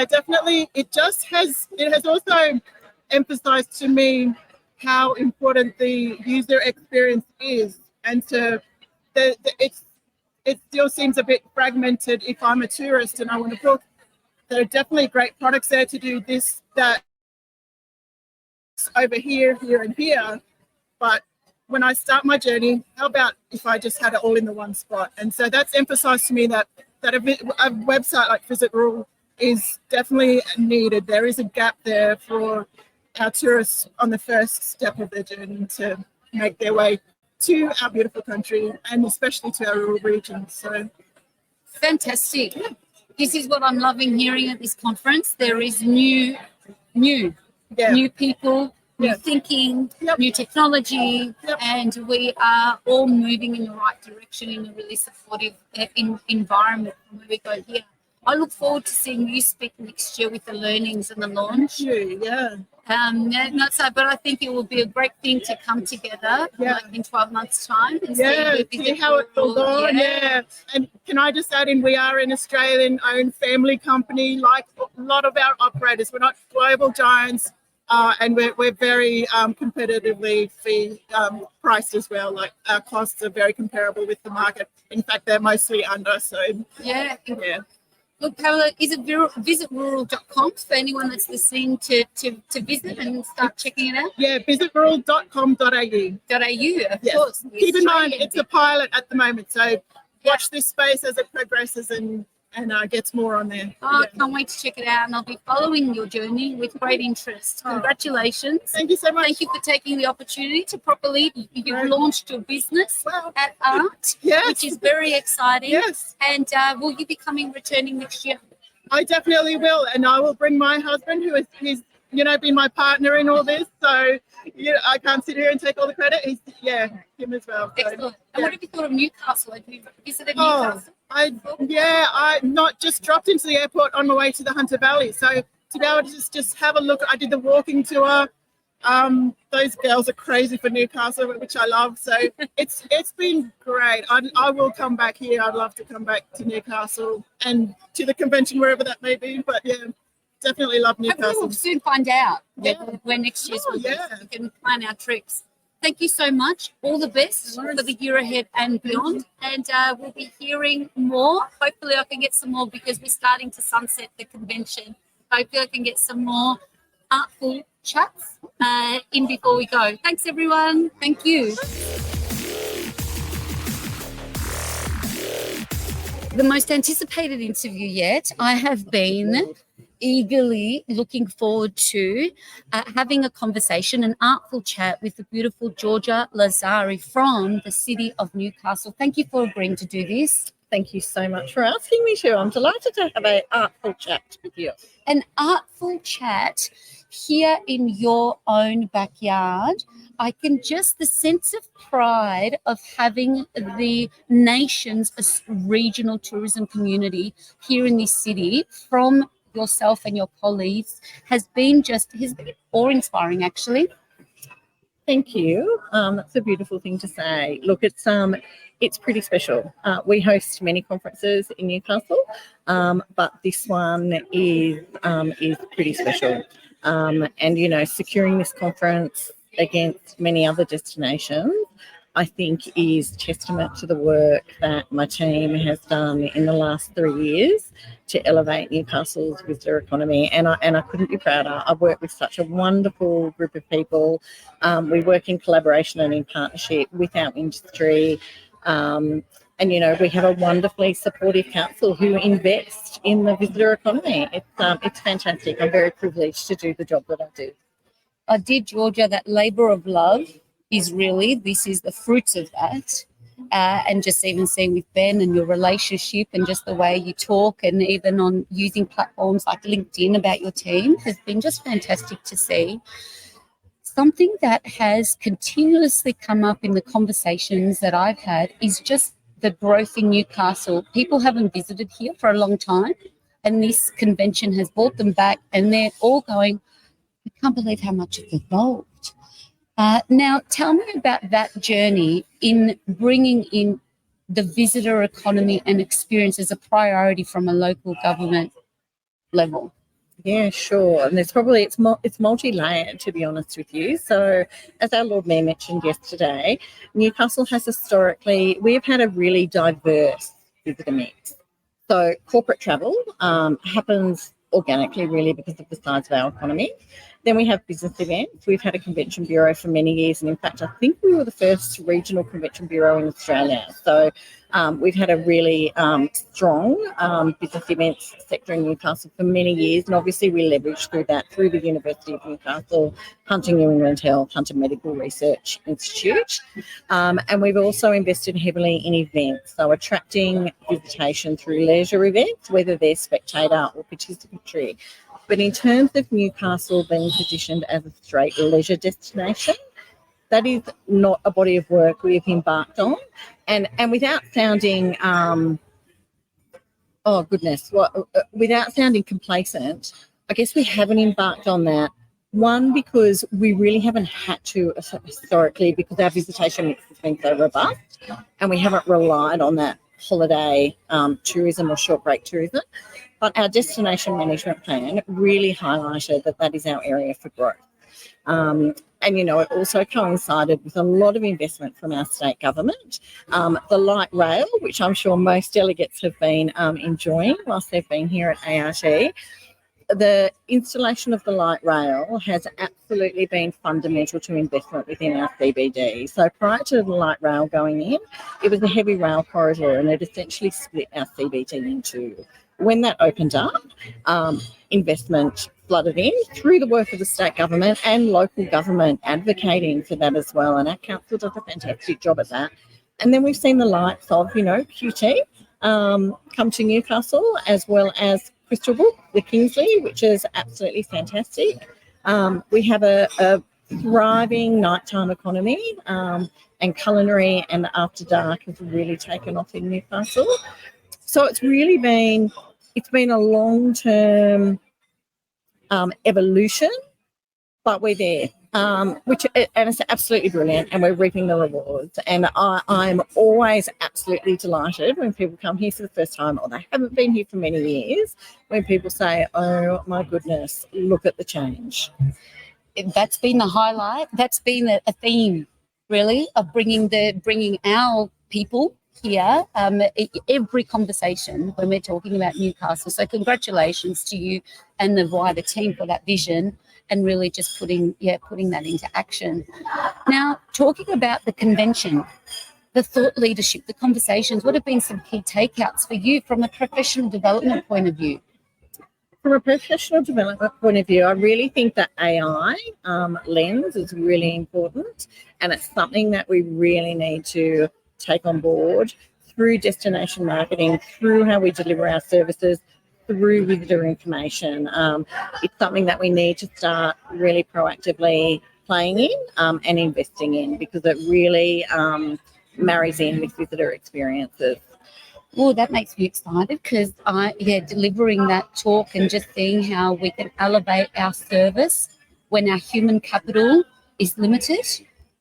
Definitely. It has also emphasized to me how important the user experience is, and it still seems a bit fragmented if I'm a tourist and I want to book. There are definitely great products there to do this, that, over here, here, and here. But when I start my journey, how about if I just had it all in the one spot? And so that's emphasized to me that a website like Visit Rural is definitely needed. There is a gap there for our tourists on the first step of their journey to make their way to our beautiful country, and especially to our rural regions. So Fantastic. This is what I'm loving hearing at this conference. There is new people, new thinking, new technology, and we are all moving in the right direction in a really supportive environment from where we go here. I look forward to seeing you speak next year with the learnings and the launch. But I think it will be a great thing to come together like in 12 months' time and see how it will go. And can I just add in, we are an Australian-owned family company, like a lot of our operators. We're not global giants, and we're very competitively priced as well. Like, our costs are very comparable with the market. In fact, they're mostly under. So yeah. Look, Paula, is it visitrural.com for anyone that's listening to visit and start checking it out? Yeah, visitrural.com.au. Of course. Keep in mind, it's a pilot at the moment, so watch this space as it progresses and gets more on there. I can't wait to check it out, and I'll be following your journey with great interest. Congratulations. Thank you so much. Thank you for taking the opportunity to properly, you've launched your business at ART, which is very exciting. Yes. And will you be returning next year? I definitely will, and I will bring my husband, who he's been my partner in all this, so I can't sit here and take all the credit. Him as well. Excellent. And what have you thought of Newcastle? Have you visited Newcastle? I not just dropped into the airport on my way to the Hunter Valley. So to be able to just have a look, I did the walking tour. Those girls are crazy for Newcastle, which I love. So it's been great. I will come back here. I'd love to come back to Newcastle and to the convention, wherever that may be. But definitely love Newcastle. Hopefully we'll soon find out when next year's will be, so we can plan our trips. Thank you so much. All the best for the year ahead and beyond. And we'll be hearing more. Hopefully I can get some more, because we're starting to sunset the convention. Hopefully I can get some more artful chats in before we go. Thanks, everyone. Thank you. The most anticipated interview yet. I have been eagerly looking forward to having a conversation, an artful chat with the beautiful Georgia Lazzari from the city of Newcastle. Thank you for agreeing to do this. Thank you so much for asking me to. I'm delighted to have an artful chat with you. An artful chat here in your own backyard. I can just, the sense of pride of having the nation's regional tourism community here in this city from yourself and your colleagues has been awe-inspiring, actually. Thank you. That's a beautiful thing to say. Look, it's pretty special. We host many conferences in Newcastle, but this one is pretty special. And securing this conference against many other destinations, I think, is testament to the work that my team has done in the last 3 years to elevate Newcastle's visitor economy. And I couldn't be prouder. I've worked with such a wonderful group of people. We work in collaboration and in partnership with our industry. And we have a wonderfully supportive council who invest in the visitor economy. It's fantastic. I'm very privileged to do the job that I do. Georgia, that labour of love this is the fruits of that. And just even seeing with Ben and your relationship and just the way you talk, and even on using platforms like LinkedIn about your team, has been just fantastic to see. Something that has continuously come up in the conversations that I've had is just the growth in Newcastle. People haven't visited here for a long time, and this convention has brought them back, and they're all going, I can't believe how much it's evolved. Now, tell me about that journey in bringing in the visitor economy and experience as a priority from a local government level. Yeah, sure. And it's multi-layered, to be honest with you. So, as our Lord Mayor mentioned yesterday, Newcastle has historically, we've had a really diverse visitor mix. So, corporate travel happens organically, really, because of the size of our economy. Then we have business events. We've had a convention bureau for many years, and in fact, I think we were the first regional convention bureau in Australia. So we've had a really strong business events sector in Newcastle for many years, and obviously we leveraged through that through the University of Newcastle, Hunter New England Health, Hunter Medical Research Institute, and we've also invested heavily in events, so attracting visitation through leisure events, whether they're spectator or participatory. But in terms of Newcastle being positioned as a straight leisure destination, that is not a body of work we have embarked on. And without sounding, without sounding complacent, I guess we haven't embarked on that. One, because we really haven't had to historically, because our visitation mix has been so robust, and we haven't relied on that holiday tourism or short break tourism. But our destination management plan really highlighted that is our area for growth. And, it also coincided with a lot of investment from our state government. The light rail, which I'm sure most delegates have been enjoying whilst they've been here at ART, the installation of the light rail has absolutely been fundamental to investment within our CBD. So prior to the light rail going in, it was a heavy rail corridor, and it essentially split our CBD in two. When that opened up, investment flooded in through the work of the state government and local government advocating for that as well. And our council does a fantastic job at that. And then we've seen the likes of, QT come to Newcastle, as well as Crystal Brook, the Kingsley, which is absolutely fantastic. We have a thriving nighttime economy, and culinary and after dark has really taken off in Newcastle. So it's really been a long-term evolution, but we're there, and it's absolutely brilliant, and we're reaping the rewards. And I'm always absolutely delighted when people come here for the first time, or they haven't been here for many years, when people say, "Oh my goodness, look at the change." That's been the highlight. That's been a theme, really, of bringing our people here, every conversation when we're talking about Newcastle. So congratulations to you and the wider team for that vision, and really just putting that into action. Now, talking about the convention, the thought leadership, the conversations, what have been some key takeouts for you from a professional development point of view? From a professional development point of view, I really think that AI lens is really important, and it's something that we really need to take on board through destination marketing, through how we deliver our services, through visitor information. It's something that we need to start really proactively playing in and investing in, because it really marries in with visitor experiences. Well, that makes me excited, because delivering that talk and just seeing how we can elevate our service when our human capital is limited,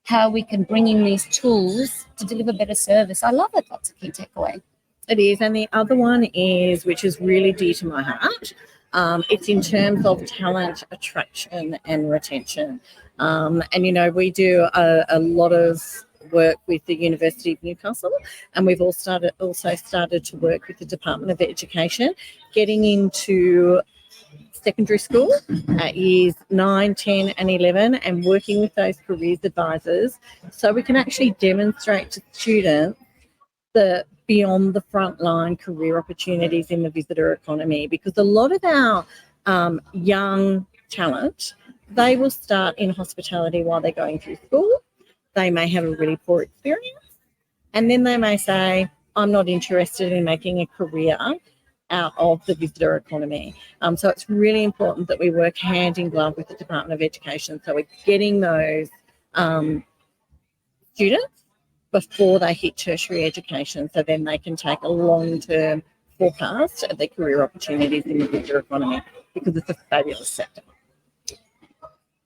how we can bring in these tools to deliver better service. I love it. That's a key takeaway. It is. And the other one is, which is really dear to my heart, it's in terms of talent attraction and retention. And, we do a lot of work with the University of Newcastle, and we've also started to work with the Department of Education, getting into secondary school at years 9, 10 and 11, and working with those careers advisors, so we can actually demonstrate to students the beyond the frontline career opportunities in the visitor economy, because a lot of our young talent, they will start in hospitality while they're going through school. They may have a really poor experience, and then they may say, I'm not interested in making a career out of the visitor economy. So it's really important that we work hand in glove with the Department of Education, so we're getting those students before they hit tertiary education, so then they can take a long-term forecast of their career opportunities in the visitor economy, because it's a fabulous sector.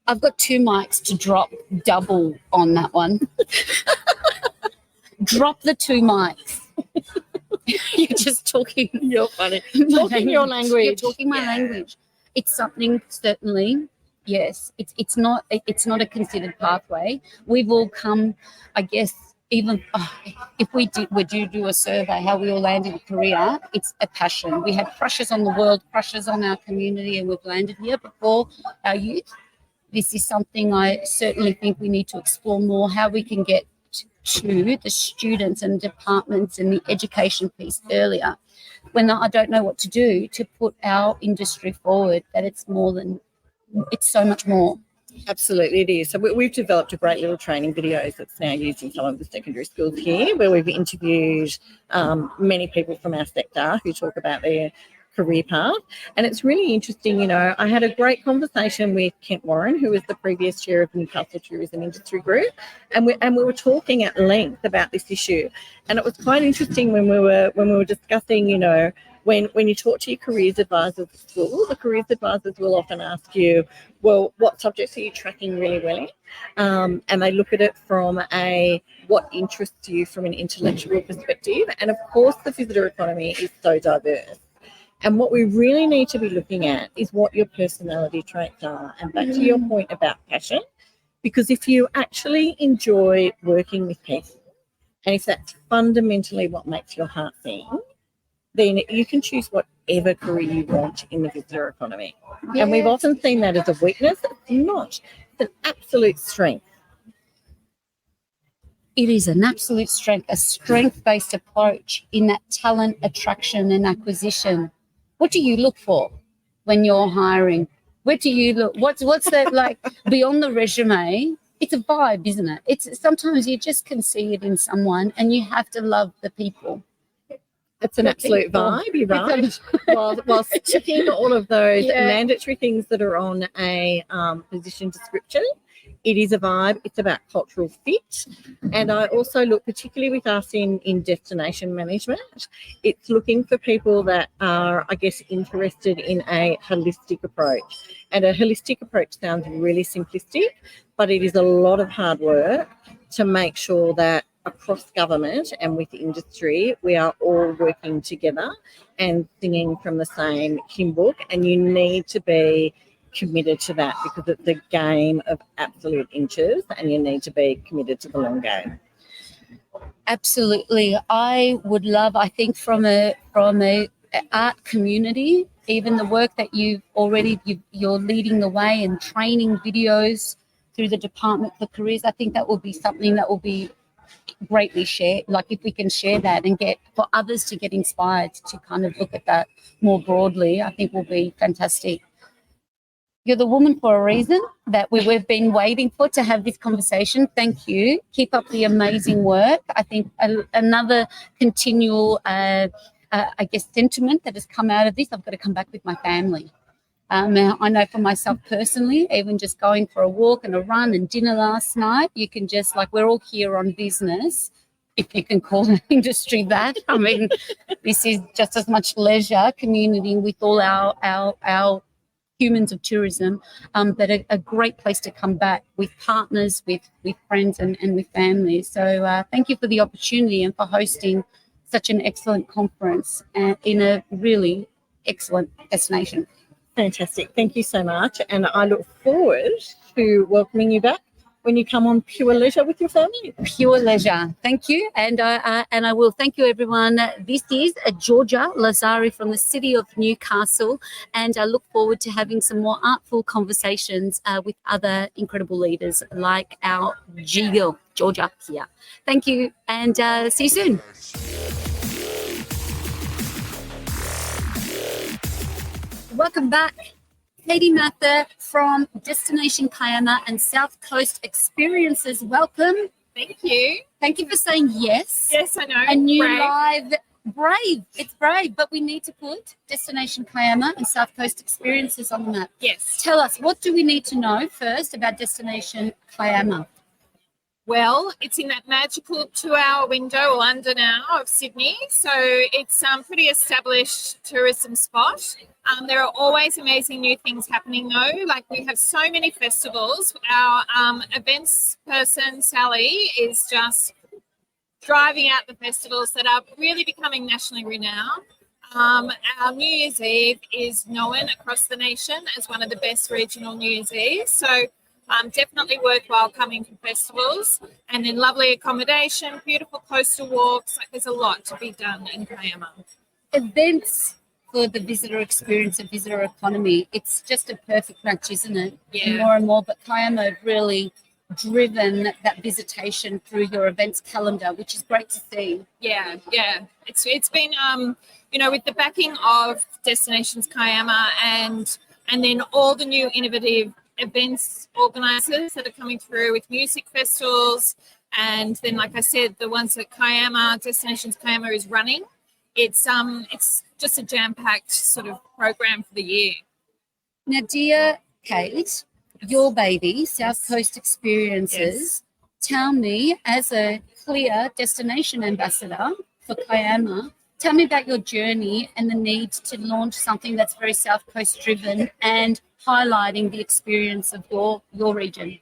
I've got 2 mics to drop double on that one. Drop the 2 mics. You're just talking. You're funny. Talking your language. You're talking my language. it's something certainly. Yes, it's not a considered pathway. We've all come, I guess, even if we do a survey how we all landed in Korea, it's a passion. We had crushes on the world, crushes on our community, and we've landed here before our youth. This is something I certainly think we need to explore more, how we can get to the students and departments and the education piece earlier, when I don't know what to do to put our industry forward, that it's so much more. Absolutely, it is. So we've developed a great little training videos that's now used in some of the secondary schools here, where we've interviewed many people from our sector who talk about their career path. And it's really interesting, you know, I had a great conversation with Kent Warren, who was the previous chair of Newcastle Tourism Industry Group, and we were talking at length about this issue. And it was quite interesting when we were discussing, you know, when you talk to your careers advisors at school, the careers advisors will often ask you, well, what subjects are you tracking really well in? And they look at it from what interests you from an intellectual perspective. And of course, the visitor economy is so diverse. And what we really need to be looking at is what your personality traits are. And back to your point about passion, because if you actually enjoy working with people, and if that's fundamentally what makes your heart sing, then you can choose whatever career you want in the visitor economy. Yes. And we've often seen that as a weakness. It's not. It's an absolute strength. It is an absolute strength, a strength-based approach in that talent attraction and acquisition. What do you look for when you're hiring? Where do you look? What's that like beyond the resume? It's a vibe, isn't it? It's sometimes you just can see it in someone, and you have to love the people. It's an absolute vibe, you're right. While ticking all of those mandatory things that are on a position description, it is a vibe. It's about cultural fit. And I also look, particularly with us in destination management, it's looking for people that are, I guess, interested in a holistic approach. And a holistic approach sounds really simplistic, but it is a lot of hard work to make sure that across government and with industry, we are all working together and singing from the same hymn book. And you need to be committed to that, because it's a game of absolute inches, and you need to be committed to the long game. Absolutely. I would love, I think from a art community, even the work that you're leading the way and training videos through the Department for Careers, I think that will be something that will be greatly shared. Like if we can share that and get for others to get inspired to kind of look at that more broadly, I think will be fantastic. You're the woman for a reason that we've been waiting for to have this conversation. Thank you. Keep up the amazing work. I think another continual, sentiment that has come out of this, I've got to come back with my family. I know for myself personally, even just going for a walk and a run and dinner last night, you can just, like, we're all here on business, if you can call an industry that. I mean, this is just as much leisure, communing with all our humans of tourism, but a great place to come back with partners, with friends and with families. So thank you for the opportunity and for hosting such an excellent conference in a really excellent destination. Fantastic. Thank you so much. And I look forward to welcoming you back when you come on Pure Leisure with your family. Pure Leisure. Thank you. And I will thank you, everyone. This is Georgia Lazzari from the city of Newcastle, and I look forward to having some more artful conversations with other incredible leaders like our G-Girl, Georgia, here. Thank you, and see you soon. Welcome back. Katie Mather from Destination Kiama and South Coast Experiences. Welcome. Thank you. Thank you for saying yes. Yes, I know. A new Brave. live, brave. It's brave, but we need to put Destination Kiama and South Coast Experiences on the map. Yes. Tell us, what do we need to know first about Destination Kiama? Well, it's in that magical 2-hour window or under now of Sydney. So it's a pretty established tourism spot. There are always amazing new things happening though. Like we have so many festivals. Our events person, Sally, is just driving out the festivals that are really becoming nationally renowned. Our New Year's Eve is known across the nation as one of the best regional New Year's Eves. So definitely worthwhile coming for festivals. And then lovely accommodation, beautiful coastal walks. Like, there's a lot to be done in Kiama. Events for the visitor experience and visitor economy, it's just a perfect match, isn't it? Yeah. More and more, but Kiama have really driven that visitation through your events calendar, which is great to see. Yeah. It's been with the backing of Destinations Kiama and then all the new innovative events organisers that are coming through with music festivals, and then, like I said, the ones that Destinations Kiama is running. It's just a jam-packed sort of program for the year. Now, dear Kate, your baby, South Coast Experiences, tell me, as a clear destination ambassador for Kiama, tell me about your journey and the need to launch something that's very South Coast driven and highlighting the experience of your region.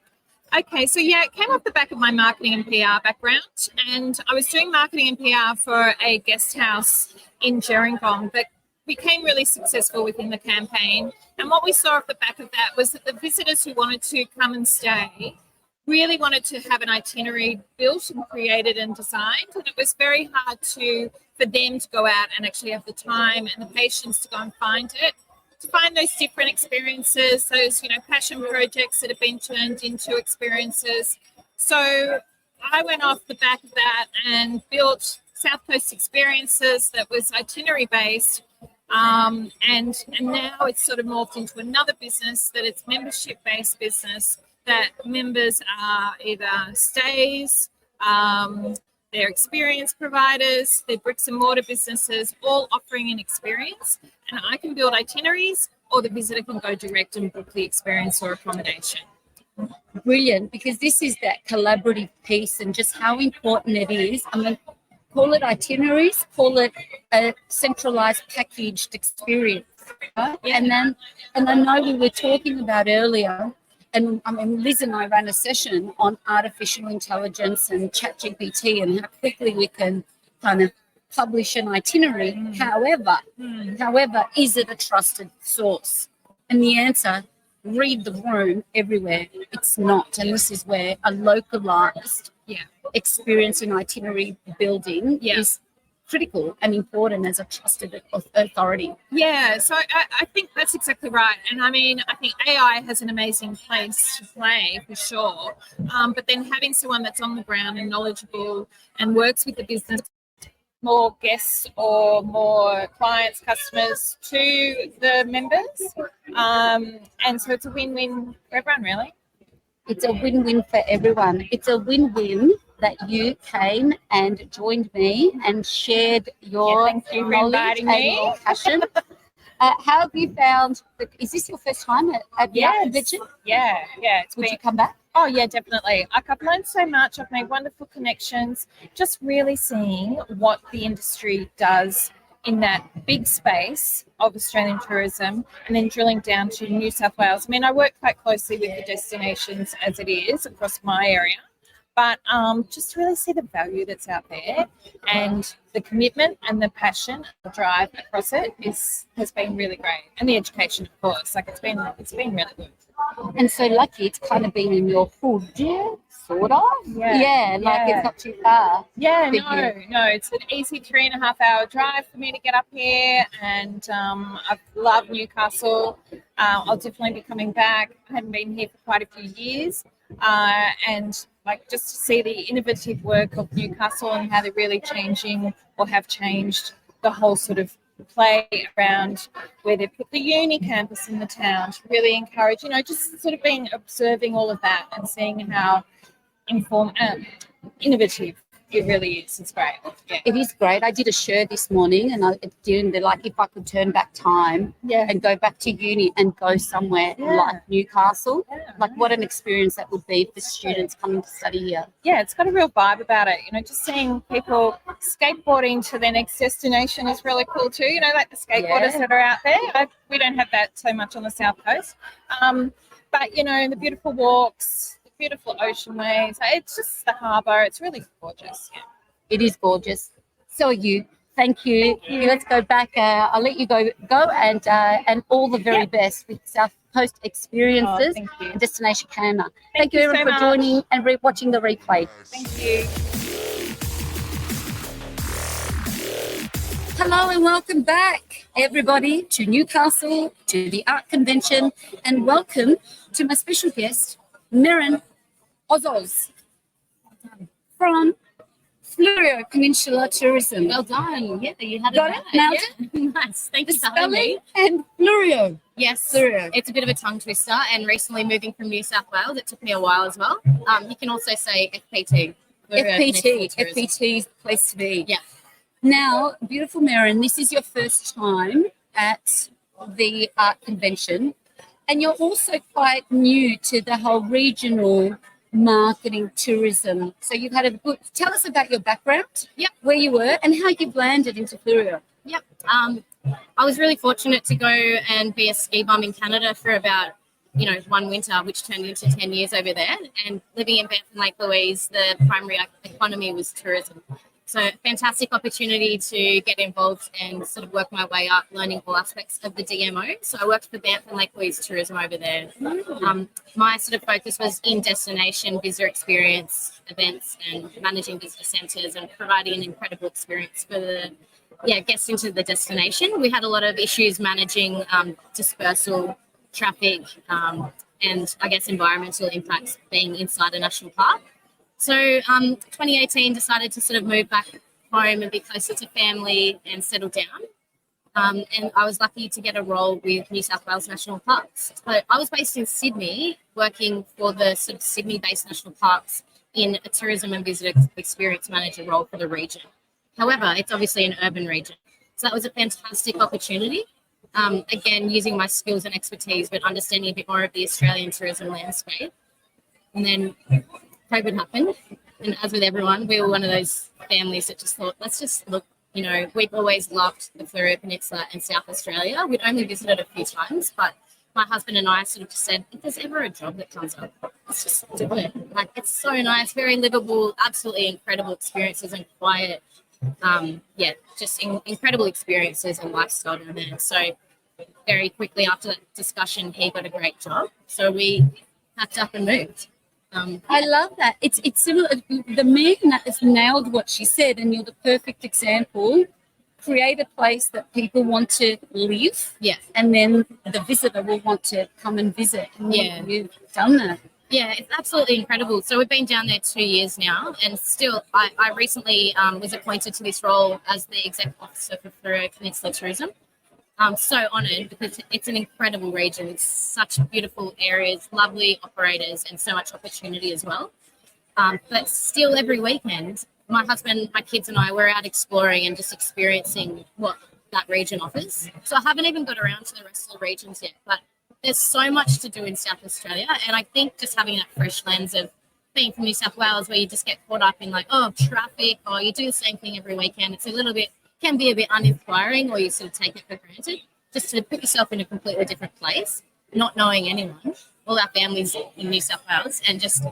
Okay, so it came off the back of my marketing and PR background, and I was doing marketing and PR for a guest house in Gerringong that became really successful within the campaign. And what we saw off the back of that was that the visitors who wanted to come and stay really wanted to have an itinerary built and created and designed, and it was very hard for them to go out and actually have the time and the patience to go and find it. To find those different experiences, those passion projects that have been turned into experiences. So I went off the back of that and built South Coast Experiences that was itinerary based, and now it's sort of morphed into another business that it's membership based business that members are either stays, they're experience providers, they're bricks and mortar businesses, all offering an experience. And I can build itineraries, or the visitor can go direct and book the experience or accommodation. Brilliant, because this is that collaborative piece and just how important it is. I mean, call it itineraries, call it a centralized packaged experience. Right? Yeah. And I know we were talking about earlier, and I mean, Liz and I ran a session on artificial intelligence and ChatGPT and how quickly we can kind of publish an itinerary. However, is it a trusted source? And the answer, read the room everywhere. It's not. And this is where a localized experience in itinerary building is critical and important as a trusted authority. Yeah, so I think that's exactly right. And I mean, I think AI has an amazing place to play for sure. But then having someone that's on the ground and knowledgeable and works with the business, more guests or more clients, customers to the members. And so it's a win-win for everyone, really. It's a win-win for everyone. It's a win-win that you came and joined me and shared your knowledge and your passion. How have you found? Is this your first time at the convention? Yeah. Would you come back? Oh, yeah, definitely. I've learned so much. I've made wonderful connections, just really seeing what the industry does in that big space of Australian tourism, and then drilling down to New South Wales. I mean, I work quite closely with the destinations as it is across my area, but just really see the value that's out there, and the commitment and the passion, the drive across it has been really great, and the education, of course. Like, it's been really good. And so lucky it's kind of been in your hood, sort of. Yeah, like it's not too far. Yeah, no, it's an easy 3.5 hour drive for me to get up here, and I've loved Newcastle. I'll definitely be coming back. I haven't been here for quite a few years, and like, just to see the innovative work of Newcastle and how they're really changing or have changed the whole sort of play around where they put the uni campus in the town to really encourage, just sort of observing all of that and seeing how innovative it really is. It's great. Yeah. It is great. I did a share this morning, and they're like, if I could turn back time and go back to uni and go somewhere like Newcastle, like what an experience that would be for students coming to study here. Yeah, it's got a real vibe about it. Just seeing people skateboarding to their next destination is really cool too. Like the skateboarders that are out there. We don't have that so much on the South Coast. But, the beautiful walks, beautiful ocean waves. It's just the harbour. It's really gorgeous. Yeah. It is gorgeous. So are you. Thank you. Let's go back. I'll let you go and all the very best with South Coast experiences thank you. and Destination Kiama. Thank you you everyone so for joining and watching the replay. Thank you. Hello and welcome back, everybody, to Newcastle, to the art convention, and welcome to my special guest, Merrin Ozols from Fluro Peninsula Tourism. Well done. Yeah, you had Got it? Nailed it. Nice. Thank The you for having me. spelling and Fleurieu. Yes, Fleurieu. it's a bit of a tongue twister. And recently moving from New South Wales, it took me a while as well. You can also say FPT. Fluro Peninsula Tourism. FPT is the place to be. Yeah. Now, beautiful Merrin, this is your first time at the art convention, and you're also quite new to the whole regional marketing tourism. So you've had a good. Tell us about your background. Yep. Where you were and how you've landed into Fleurieu. Yep. I was really fortunate to go and be a ski bum in Canada for about, one winter, which turned into 10 years over there. And living in Banff and Lake Louise, the primary economy was tourism. So fantastic opportunity to get involved and sort of work my way up, learning all aspects of the DMO. So I worked for Banff and Lake Louise Tourism over there. My sort of focus was in destination, visitor experience, events, and managing visitor centres and providing an incredible experience for the guests into the destination. We had a lot of issues managing dispersal, traffic, and I guess environmental impacts being inside a national park. So 2018 decided to sort of move back home and be closer to family and settle down. And I was lucky to get a role with New South Wales National Parks. So I was based in Sydney, working for the sort of Sydney-based national parks in a tourism and visitor experience manager role for the region. However, it's obviously an urban region. So that was a fantastic opportunity. Again, using my skills and expertise, but understanding a bit more of the Australian tourism landscape. And then COVID happened, and as with everyone, we were one of those families that just thought, let's just look, we've always loved the Fluro Peninsula and South Australia. We'd only visited a few times, but my husband and I sort of just said, if there's ever a job that comes up, let's just do it. Like, it's so nice, very livable, absolutely incredible experiences and quiet. Just incredible experiences and lifestyle down there. So very quickly after that discussion, he got a great job. So we packed up and moved. I love that. It's similar. The man has nailed what she said, and you're the perfect example. Create a place that people want to live, and then the visitor will want to come and visit. And you've done that. Yeah, it's absolutely incredible. So we've been down there 2 years now, and still, I recently was appointed to this role as the executive officer for Fluro Peninsula Tourism. I'm so honoured because it's an incredible region. It's such beautiful areas, lovely operators, and so much opportunity as well. But still, every weekend, my husband, my kids, and I were out exploring and just experiencing what that region offers. So I haven't even got around to the rest of the regions yet, but there's so much to do in South Australia. And I think just having that fresh lens of being from New South Wales, where you just get caught up in traffic, or you do the same thing every weekend, it's a little bit, can be a bit uninspiring, or you sort of take it for granted, just to put yourself in a completely different place, not knowing anyone, all our families in New South Wales, and just,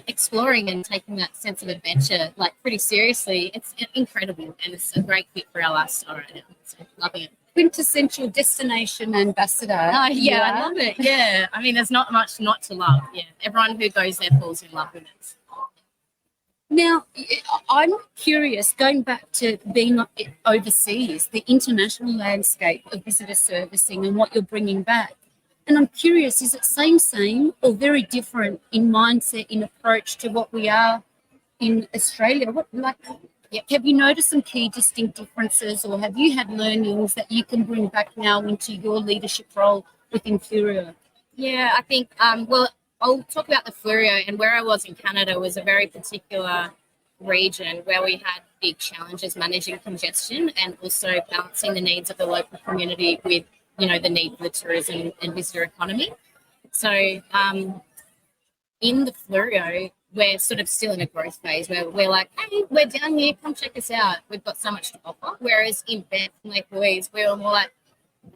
exploring and taking that sense of adventure, pretty seriously. It's incredible, and it's a great fit for our lifestyle right now. So loving it. Quintessential destination ambassador. I love it. Yeah. I mean, there's not much not to love. Yeah. Everyone who goes there falls in love with it. Now, I'm curious, going back to being overseas, the international landscape of visitor servicing and what you're bringing back. And I'm curious, is it same, or very different in mindset, in approach to what we are in Australia? Have you noticed some key distinct differences, or have you had learnings that you can bring back now into your leadership role within Fleurieu? Yeah, I think, I'll talk about the Fleurieu, and where I was in Canada was a very particular region where we had big challenges managing congestion and also balancing the needs of the local community with, the need for the tourism and visitor economy. So in the Fleurieu, we're sort of still in a growth phase where we're like, hey, we're down here, come check us out. We've got so much to offer. Whereas in Banff and Lake Louise, we're more like,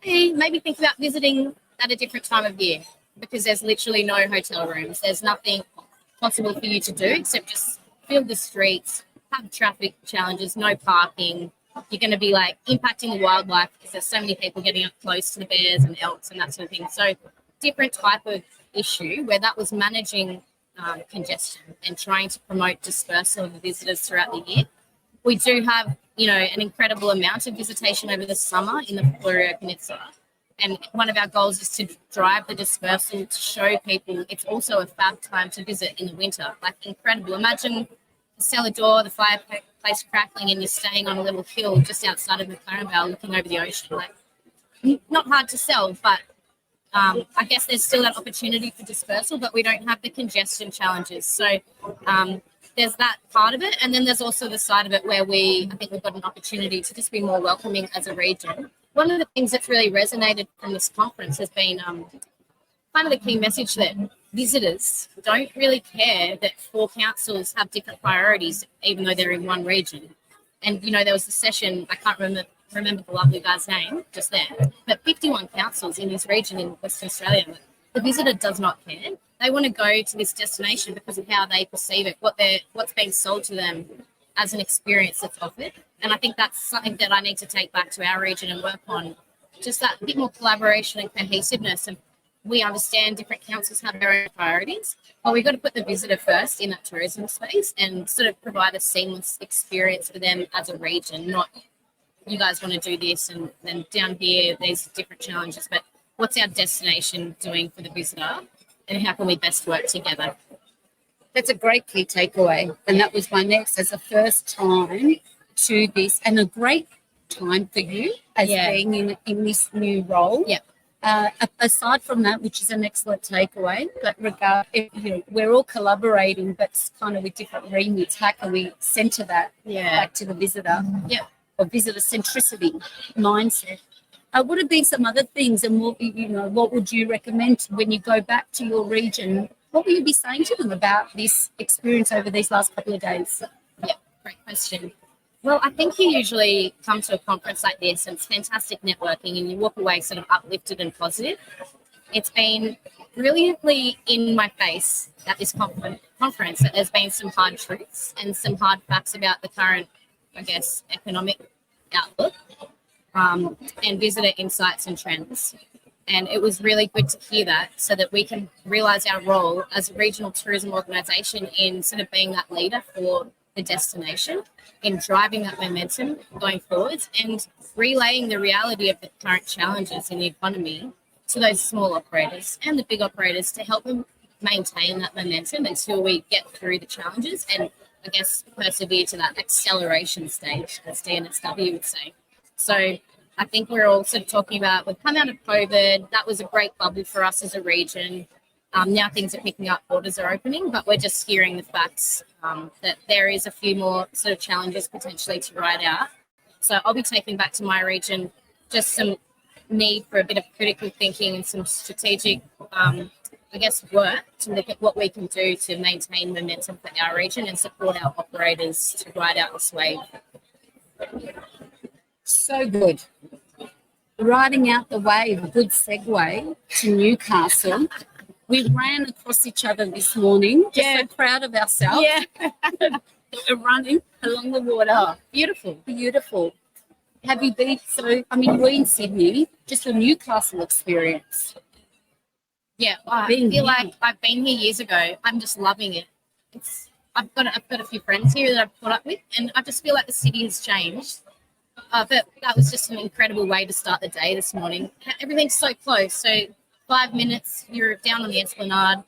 hey, maybe think about visiting at a different time of year, because there's literally no hotel rooms. There's nothing possible for you to do except just fill the streets, have traffic challenges, no parking, you're going to be like impacting the wildlife because there's so many people getting up close to the bears and elks and that sort of thing. So different type of issue where that was managing congestion and trying to promote dispersal of the visitors throughout the year. We do have, an incredible amount of visitation over the summer in the Fleurieu Peninsula. And one of our goals is to drive the dispersal to show people it's also a fab time to visit in the winter. Like incredible. Imagine the cellar door, the fireplace crackling, and you're staying on a little hill just outside of McLaren looking over the ocean. Like, not hard to sell, but I guess there's still that opportunity for dispersal, but we don't have the congestion challenges. So there's that part of it. And then there's also the side of it where I think we've got an opportunity to just be more welcoming as a region. One of the things that's really resonated from this conference has been kind of the key message that visitors don't really care that 4 councils have different priorities, even though they're in one region. And, there was a session, I can't remember the lovely guy's name just there, but 51 councils in this region in Western Australia. The visitor does not care. They want to go to this destination because of how they perceive it, what's being sold to them as an experience that's offered. And I think that's something that I need to take back to our region and work on, just that bit more collaboration and cohesiveness. And we understand different councils have their own priorities, but we've got to put the visitor first in that tourism space and sort of provide a seamless experience for them as a region, not you guys want to do this and then down here there's different challenges, but what's our destination doing for the visitor and how can we best work together? That's a great key takeaway. And that was my next as a first time to this, and a great time for you as being in this new role. Yeah. Aside from that, which is an excellent takeaway, but we're all collaborating, but kind of with different remits. How can we centre that back to the visitor? Yeah. Or visitor centricity mindset. Would have been some other things, and what would you recommend when you go back to your region? What will you be saying to them about this experience over these last couple of days? Yeah, great question. Well, I think you usually come to a conference like this and it's fantastic networking and you walk away sort of uplifted and positive. It's been brilliantly in my face at this conference that there's been some hard truths and some hard facts about the current, I guess, economic outlook and visitor insights and trends. And it was really good to hear that so that we can realise our role as a regional tourism organisation in sort of being that leader for the destination, in driving that momentum going forwards and relaying the reality of the current challenges in the economy to those small operators and the big operators to help them maintain that momentum until we get through the challenges and, I guess, persevere to that acceleration stage, as DNSW would say. So I think we're all sort of talking about, we've come out of COVID, that was a great bubble for us as a region. Now things are picking up, borders are opening, but we're just hearing the facts that there is a few more sort of challenges potentially to ride out. So I'll be taking back to my region just some need for a bit of critical thinking and some strategic, work to look at what we can do to maintain momentum for our region and support our operators to ride out this wave. So good. Riding out the wave, a good segue to Newcastle. We ran across each other this morning. Just so proud of ourselves. Yeah. We're running along the water. Beautiful, beautiful. Have you been, we're in Sydney, just a Newcastle experience. Yeah, I feel like I've been here years ago. I'm just loving it. I've got a few friends here that I've caught up with, and I just feel like the city has changed. But that was just an incredible way to start the day this morning. Everything's so close. So 5 minutes, you're down on the Esplanade,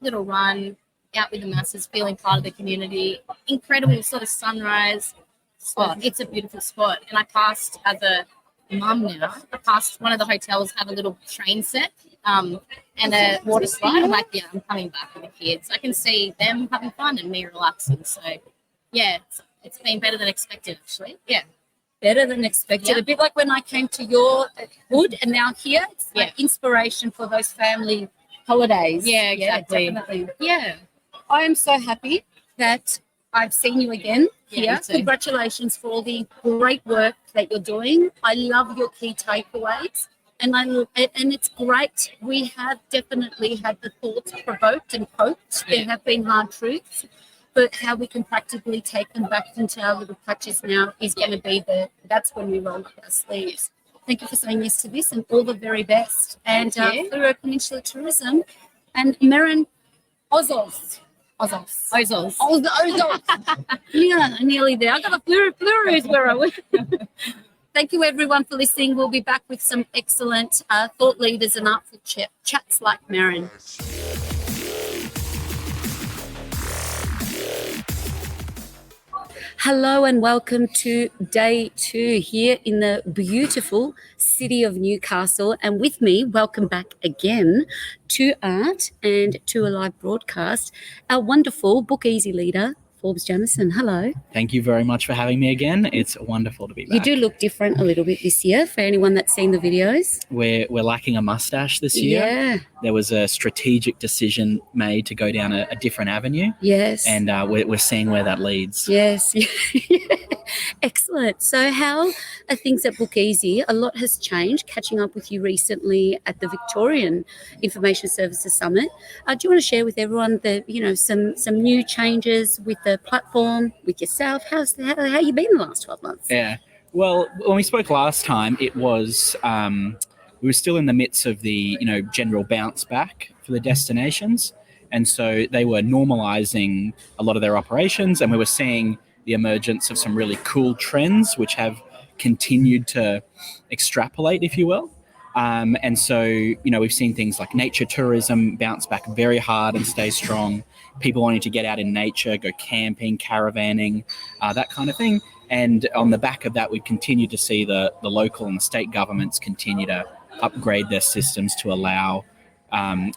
little run, out with the masses, feeling part of the community. Incredible sort of sunrise spot. It's a beautiful spot. And I passed, as a mum now, I passed one of the hotels, had a little train set and a water slide. I'm like, I'm coming back with the kids. I can see them having fun and me relaxing. So, yeah, it's been better than expected, actually. Yeah. Better than expected. Yep. A bit like when I came to your hood and now here, it's like inspiration for those family holidays. Yeah, exactly. Yeah, definitely. Yeah. I am so happy that I've seen you again here. Too. Congratulations for all the great work that you're doing. I love your key takeaways. And it's great. We have definitely had the thoughts provoked and poked. There have been hard truths. but how we can practically take them back into our little patches now is going to be that's when we roll up our sleeves. Thank you for saying yes to this, and all the very best. And Fluro Peninsula Tourism and Merrin Ozols. Ozols. Yeah, nearly there. I got the Fleurieu is where I went. Thank you, everyone, for listening. We'll be back with some excellent thought leaders and artful chats like Merrin. Hello and welcome to day 2 here in the beautiful city of Newcastle. And with me, welcome back again to Art and to a live broadcast, our wonderful Book Easy leader, Forbes Jamieson. Hello. Thank you very much for having me again. It's wonderful to be back. You do look different a little bit this year for anyone that's seen the videos. We're lacking a mustache this year. Yeah. There was a strategic decision made to go down a different avenue. Yes. And we're seeing where that leads. Yes. Excellent. So how are things at Book Easy? A lot has changed, catching up with you recently at the Victorian Information Services Summit. Do you want to share with everyone some new changes with the platform, with yourself? How you been the last 12 months? Yeah. Well, when we spoke last time, it was we were still in the midst of the general bounce back for the destinations, and so they were normalizing a lot of their operations, and we were seeing the emergence of some really cool trends which have continued to extrapolate, if you will. And so, we've seen things like nature tourism bounce back very hard and stay strong. People wanting to get out in nature, go camping, caravanning, that kind of thing. And on the back of that, we continue to see the local and the state governments continue to upgrade their systems to allow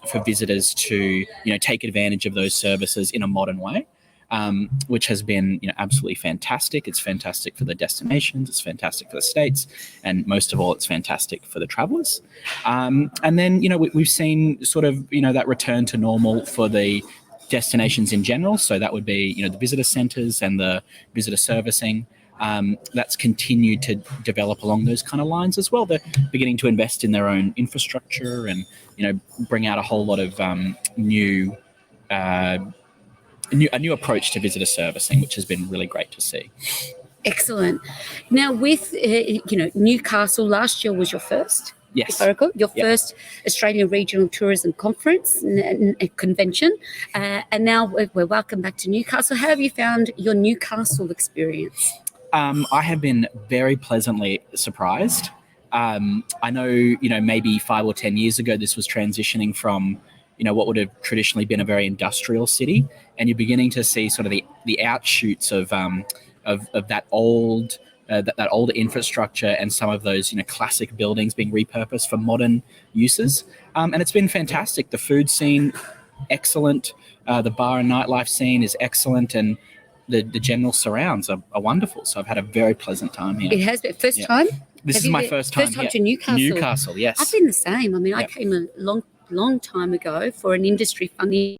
for visitors to, take advantage of those services in a modern way. Which has been absolutely fantastic. It's fantastic for the destinations, it's fantastic for the states, and most of all, it's fantastic for the travellers. And then, we've seen sort of, that return to normal for the destinations in general. So that would be, the visitor centres and the visitor servicing. That's continued to develop along those kind of lines as well. They're beginning to invest in their own infrastructure and, bring out a whole lot of new a new approach to visitor servicing, which has been really great to see. Excellent. Now, with Newcastle, last year was your first. Yes. If I recall, your first Australian Regional Tourism Conference convention, and now we're welcome back to Newcastle. How have you found your Newcastle experience? I have been very pleasantly surprised. I know, maybe 5 or 10 years ago, this was transitioning from what would have traditionally been a very industrial city, and you're beginning to see sort of the outshoots of that old that older infrastructure and some of those classic buildings being repurposed for modern uses, and it's been fantastic. The food scene, excellent. The bar and nightlife scene is excellent, and the general surrounds are wonderful. So I've had a very pleasant time here. It has been first time. This is my first time. First time to Newcastle. Newcastle, yes. I've been the same. I mean, I came a long time ago for an industry funding.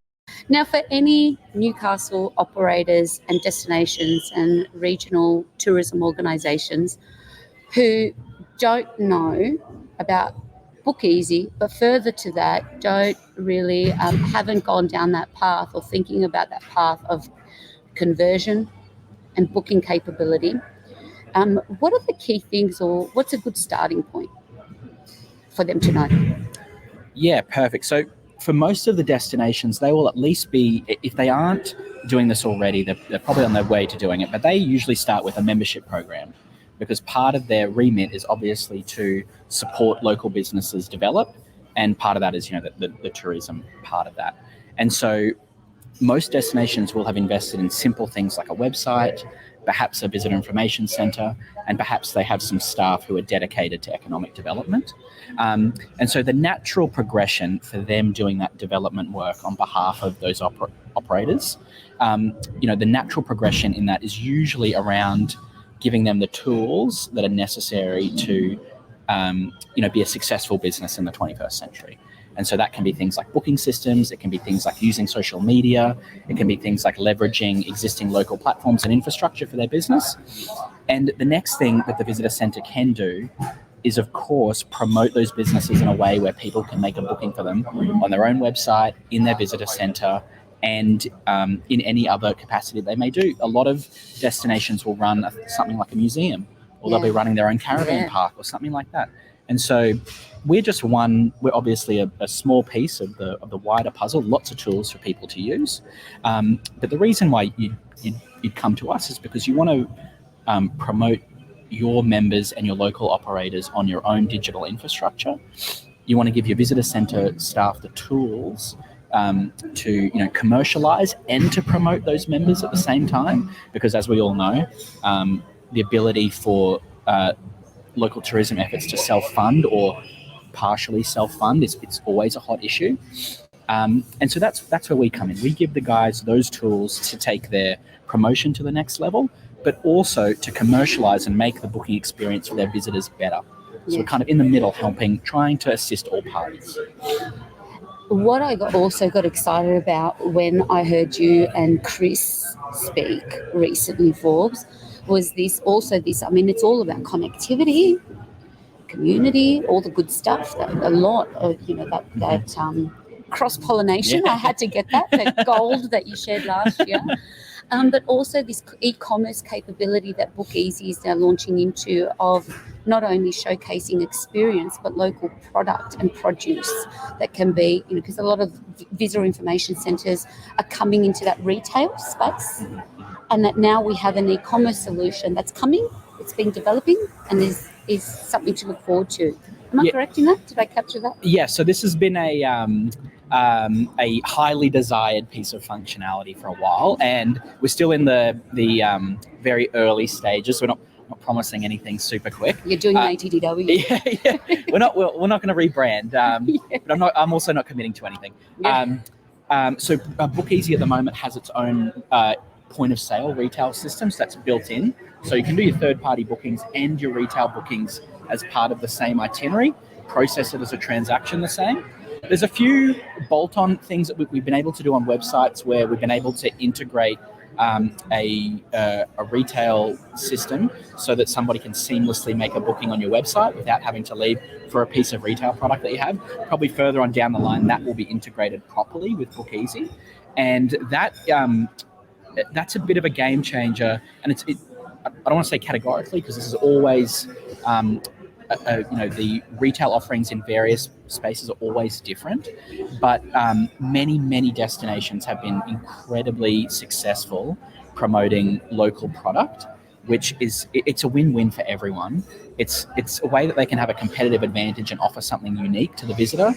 Now, for any Newcastle operators and destinations and regional tourism organisations who don't know about Book Easy, but further to that, don't really haven't gone down that path or thinking about that path of conversion and booking capability, what are the key things, or what's a good starting point for them to know? Yeah, perfect. So for most of the destinations, they will at least be, if they aren't doing this already, they're probably on their way to doing it, but they usually start with a membership program, because part of their remit is obviously to support local businesses develop, and part of that is, the tourism part of that. And so most destinations will have invested in simple things like a website, perhaps a visitor information centre, and perhaps they have some staff who are dedicated to economic development. And so the natural progression for them doing that development work on behalf of those operators, the natural progression in that is usually around giving them the tools that are necessary to, be a successful business in the 21st century. And so that can be things like booking systems, it can be things like using social media, it can be things like leveraging existing local platforms and infrastructure for their business. And the next thing that the visitor centre can do is, of course, promote those businesses in a way where people can make a booking for them on their own website, in their visitor centre, and in any other capacity they may do. A lot of destinations will run something like a museum, or they'll be running their own caravan park or something like that. And so we're obviously a small piece of the wider puzzle, lots of tools for people to use. But the reason why you'd come to us is because you want to promote your members and your local operators on your own digital infrastructure. You want to give your visitor centre staff the tools to commercialise and to promote those members at the same time, because as we all know, the ability for local tourism efforts to self-fund or partially self-fund it's always a hot issue. And so that's where we come in. We give the guys those tools to take their promotion to the next level, but also to commercialise and make the booking experience for their visitors better. So we're kind of in the middle, trying to assist all parties. What I also got excited about when I heard you and Chris speak recently, Forbes, was this, I mean, it's all about connectivity, community, all the good stuff, a lot of, that cross-pollination. I had to get that gold that you shared last year. But also this e-commerce capability that BookEasy is now launching into, of not only showcasing experience, but local product and produce that can be, because a lot of visitor information centres are coming into that retail space, and that now we have an e-commerce solution that's coming, it's been developing, and is something to look forward to. Am I correct in that? Did I capture that? Yeah, so this has been a highly desired piece of functionality for a while, and we're still in the very early stages. We're not promising anything super quick. You're doing an ATDW. Yeah. We're not going to rebrand, but I'm also not committing to anything. So BookEasy at the moment has its own point of sale retail systems that's built in, so you can do your third-party bookings and your retail bookings as part of the same itinerary, process it as a transaction the same. There's a few bolt-on things that we've been able to do on websites where we've been able to integrate a retail system so that somebody can seamlessly make a booking on your website without having to leave for a piece of retail product that you have. Probably further on down the line, that will be integrated properly with BookEasy, and that's a bit of a game changer. And I don't want to say categorically, because this is always the retail offerings in various spaces are always different, but many destinations have been incredibly successful promoting local product, which it's a win-win for everyone. It's a way that they can have a competitive advantage and offer something unique to the visitor.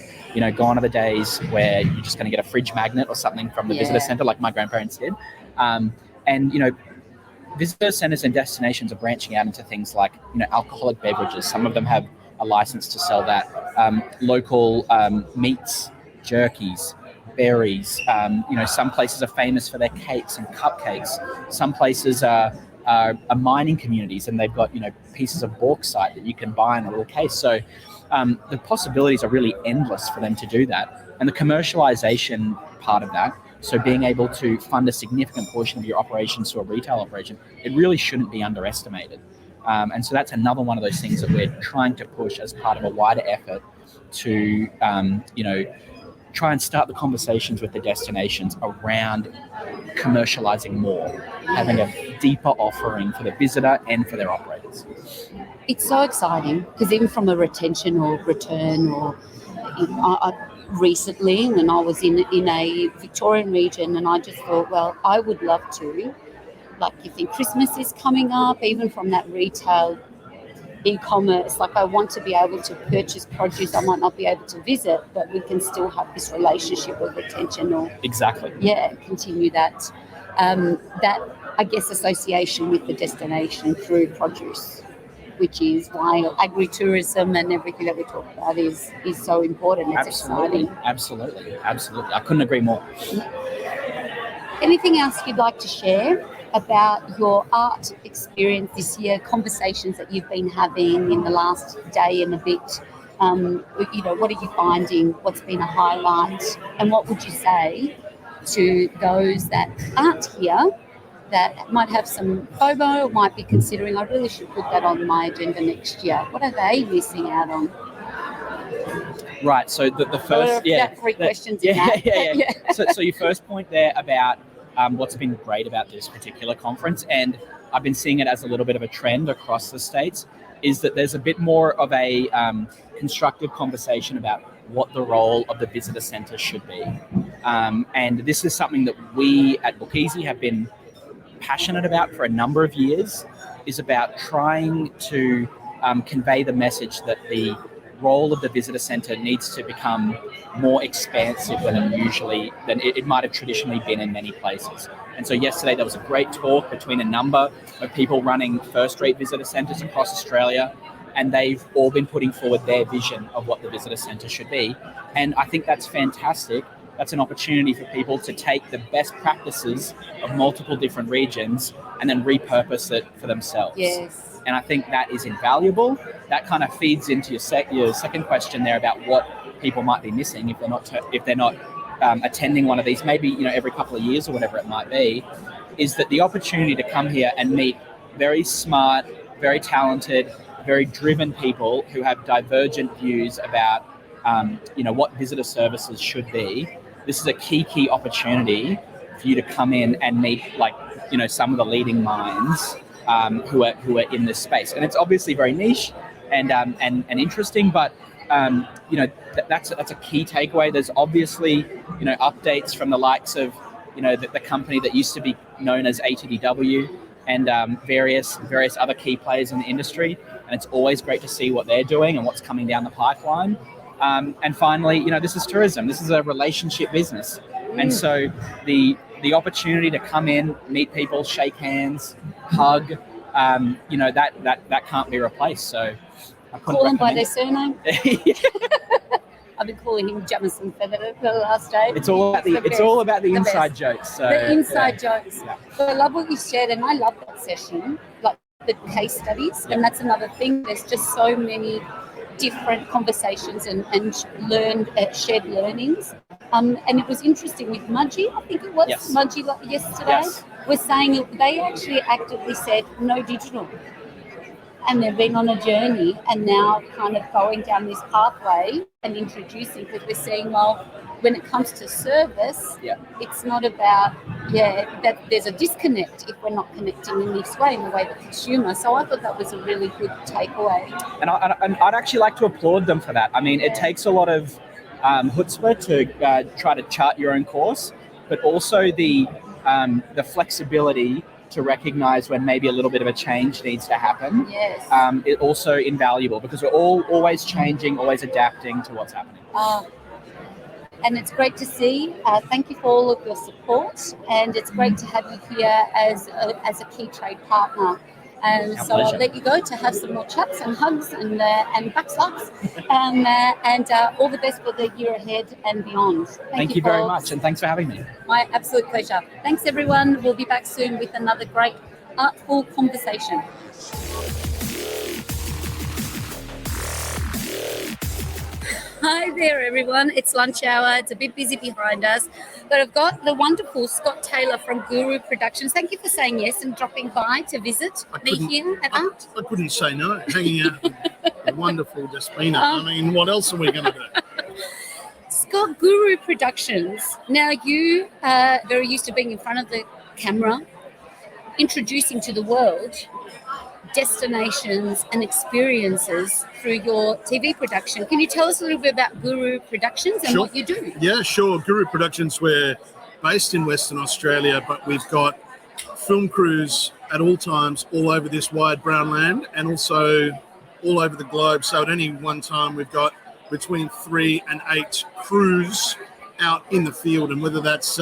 Gone are the days where you're just going to get a fridge magnet or something from the visitor centre like my grandparents did. Visitor centres and destinations are branching out into things like, alcoholic beverages. Some of them have a license to sell that. Local meats, jerkies, berries. Some places are famous for their cakes and cupcakes. Some places are mining communities, and they've got, pieces of bauxite that you can buy in a little case. So the possibilities are really endless for them to do that. And the commercialization part of that, so being able to fund a significant portion of your operations to a retail operation, it really shouldn't be underestimated. And so that's another one of those things that we're trying to push as part of a wider effort to, try and start the conversations with the destinations around commercializing more, having a deeper offering for the visitor and for their operators. It's so exciting, because even from a retention or return, or recently when I was in a Victorian region, and I just thought, well, I would love to, like, you think Christmas is coming up, even from that retail e-commerce, like, I want to be able to purchase produce I might not be able to visit, but we can still have this relationship of retention, or continue that I guess association with the destination through produce, which is why agritourism and everything that we talk about is so important. It's exciting. Absolutely. I couldn't agree more. Anything else you'd like to share about your art experience this year, conversations that you've been having in the last day and a bit? What are you finding? What's been a highlight? And what would you say to those that aren't here, that might have some FOMO, might be considering, I really should put that on my agenda next year? What are they missing out on? Right. So the first, About three questions in that. yeah. So your first point there about what's been great about this particular conference, and I've been seeing it as a little bit of a trend across the states, is that there's a bit more of a constructive conversation about what the role of the visitor centre should be. And this is something that we at Bookeasy have been passionate about for a number of years, is about trying to convey the message that the role of the visitor centre needs to become more expansive than it might have traditionally been in many places. And so yesterday there was a great talk between a number of people running first-rate visitor centres across Australia, and they've all been putting forward their vision of what the visitor centre should be. And I think that's fantastic. That's an opportunity for people to take the best practices of multiple different regions and then repurpose it for themselves. Yes. And I think that is invaluable. That kind of feeds into your second question there about what people might be missing if they're not attending one of these, maybe every couple of years or whatever it might be, is that the opportunity to come here and meet very smart, very talented, very driven people who have divergent views about what visitor services should be. This is a key opportunity for you to come in and meet some of the leading minds who are in this space. And it's obviously very niche and interesting, but that's a key takeaway. There's obviously updates from the likes of the company that used to be known as ATDW and various other key players in the industry, and it's always great to see what they're doing and what's coming down the pipeline. And finally, this is tourism. This is a relationship business, and so the opportunity to come in, meet people, shake hands, hug, that can't be replaced. So I call them by their surname. I've been calling him Jamieson for the last day. It's all about the inside jokes. So, the inside jokes. Yeah. So I love what you shared, and I love that session, like the case studies, and that's another thing. There's just so many different conversations and shared learnings. And it was interesting with Mudgee, I think it was. Yes. Mudgee yesterday Yes. was saying they actually actively said no digital. And they've been on a journey and now kind of going down this pathway and introducing, because we're seeing, well, when it comes to service, it's not about, that there's a disconnect if we're not connecting in this way, in the way the consumer. So I thought that was a really good takeaway. And I'd actually like to applaud them for that. I mean, it takes a lot of chutzpah to try to chart your own course, but also the flexibility to recognize when maybe a little bit of a change needs to happen. Yes. It's also invaluable because we're always changing, always adapting to what's happening. And it's great to see. Thank you for all of your support, and it's great to have you here as a key trade partner. And so pleasure. I'll let you go to have some more chats and hugs and back slaps, and all the best for the year ahead and beyond. Thank you very much, and thanks for having me. My absolute pleasure. Thanks, everyone. We'll be back soon with another great artful conversation. Hi there, everyone. It's lunch hour. It's a bit busy behind us, but I've got the wonderful Scott Taylor from Guru Productions. Thank you for saying yes and dropping by to visit me here at Art. I couldn't say no, hanging out with the wonderful Despina. I mean, what else are we going to do? Scott, Guru Productions. Now, you are very used to being in front of the camera, introducing to the world destinations and experiences through your TV production. Can you tell us a little bit about Guru Productions and what you do? Yeah, sure. Guru Productions, we're based in Western Australia, but we've got film crews at all times all over this wide brown land and also all over the globe. So at any one time, we've got between 3 and 8 crews out in the field, and whether that's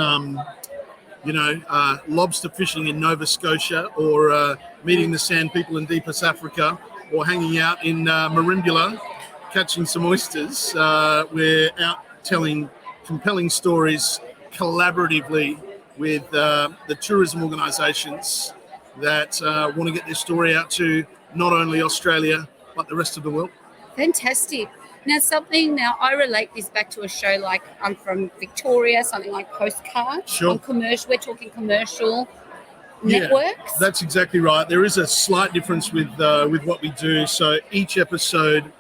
lobster fishing in Nova Scotia, or meeting the sand people in deepest Africa, or hanging out in Merimbula catching some oysters. We're out telling compelling stories collaboratively with the tourism organisations that want to get their story out to not only Australia but the rest of the world. Fantastic. Now I relate this back to a show like I'm from Victoria, something like Postcard. Sure. On commercial, we're talking commercial networks. That's exactly right. There is a slight difference with what we do. So each episode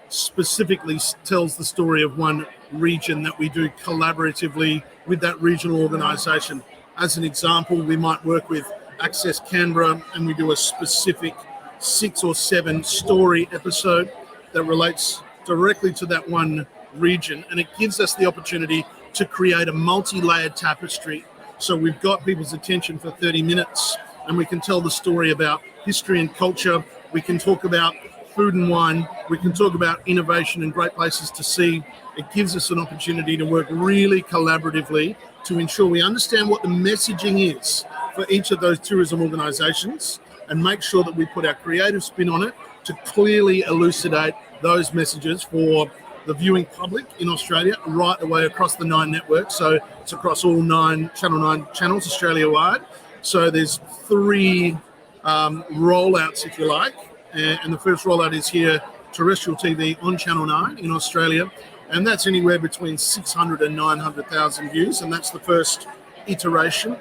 specifically tells the story of one region that we do collaboratively with that regional organisation. As an example, we might work with Access Canberra and we do a specific 6 or 7 story episode that relates directly to that one region, and it gives us the opportunity to create a multi-layered tapestry. So we've got people's attention for 30 minutes and we can tell the story about history and culture. We can talk about food and wine. We can talk about innovation and great places to see. It gives us an opportunity to work really collaboratively to ensure we understand what the messaging is for each of those tourism organisations and make sure that we put our creative spin on it to clearly elucidate those messages for the viewing public in Australia right the way across the 9 networks. So it's across all Channel 9 channels Australia-wide. So there's 3 rollouts, if you like. And the first rollout is here, terrestrial TV on Channel 9 in Australia. And that's anywhere between 600 and 900,000 views. And that's the first iteration.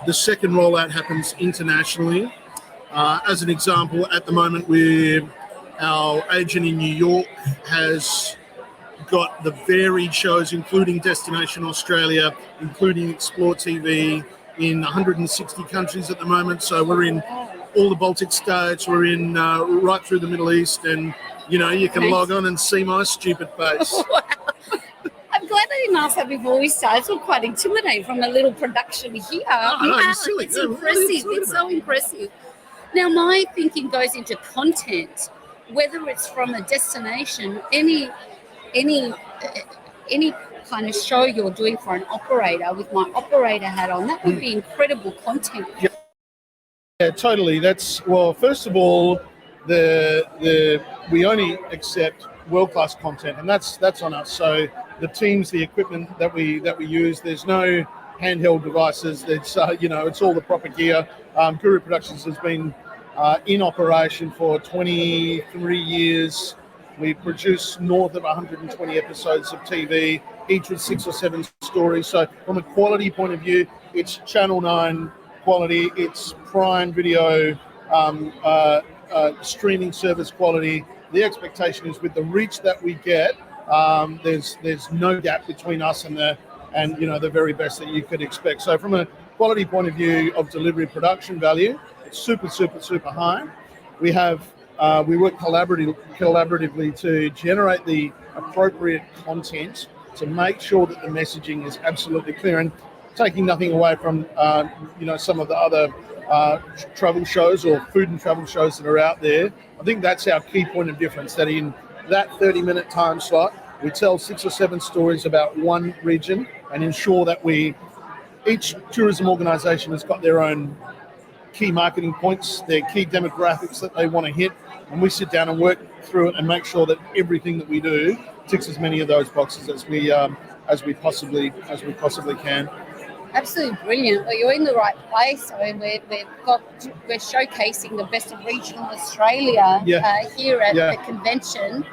The second rollout happens internationally. As an example, at the moment, our agent in New York has got the varied shows, including Destination Australia, including Explore TV, in 160 countries at the moment. So we're in all the Baltic states, we're in right through the Middle East, and you can log on and see my stupid face. Wow. I'm glad I didn't ask that before we started. It's all quite intimidating from a little production here. No, you're silly. It's impressive. It's so impressive. Now, my thinking goes into content, whether it's from a destination, any kind of show you're doing for an operator, with my operator hat on, that would be incredible content. Yeah, totally. First of all, we only accept world-class content, and that's on us. So the teams, the equipment that we use, there's no handheld devices. It's it's all the proper gear. Guru Productions has been in operation for 23 years. We produce north of 120 episodes of TV, each with 6 or 7 stories. So from a quality point of view, it's Channel 9 quality, it's Prime Video streaming service quality. The expectation is with the reach that we get, there's no gap between us and the very best that you could expect. So from a quality point of view of delivery production value, it's super, super, super high. We work collaboratively to generate the appropriate content to make sure that the messaging is absolutely clear, and taking nothing away from some of the other travel shows or food and travel shows that are out there. I think that's our key point of difference, that in that 30-minute time slot, we tell 6 or 7 stories about one region and ensure that each tourism organisation has got their own key marketing points, their key demographics that they want to hit, and we sit down and work through it and make sure that everything that we do ticks as many of those boxes as we possibly can. Absolutely brilliant. Well, you're in the right place. I mean, we're showcasing the best of regional Australia here at the convention.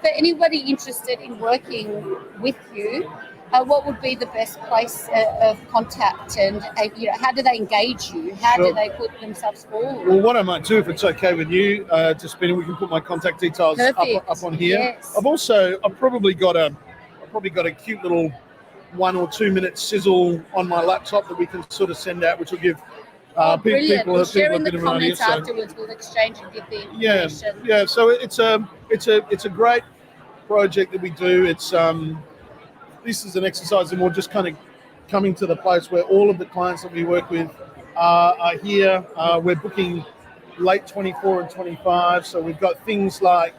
For anybody interested in working with you, what would be the best place of contact, and how do they engage you? How do they put themselves forward? Well, what I might do, if it's okay with you, Despina, we can put my contact details up on here. Yes. I've probably got a cute little 1 or 2 minute sizzle on my laptop that we can sort of send out, which will give people We'll a share in bit the of an idea. comments afterwards. We'll exchange and give the information. Yeah. So it's a great project that we do. This is an exercise, and we're just kind of coming to the place where all of the clients that we work with are here. We're booking late 24 and 25. So we've got things like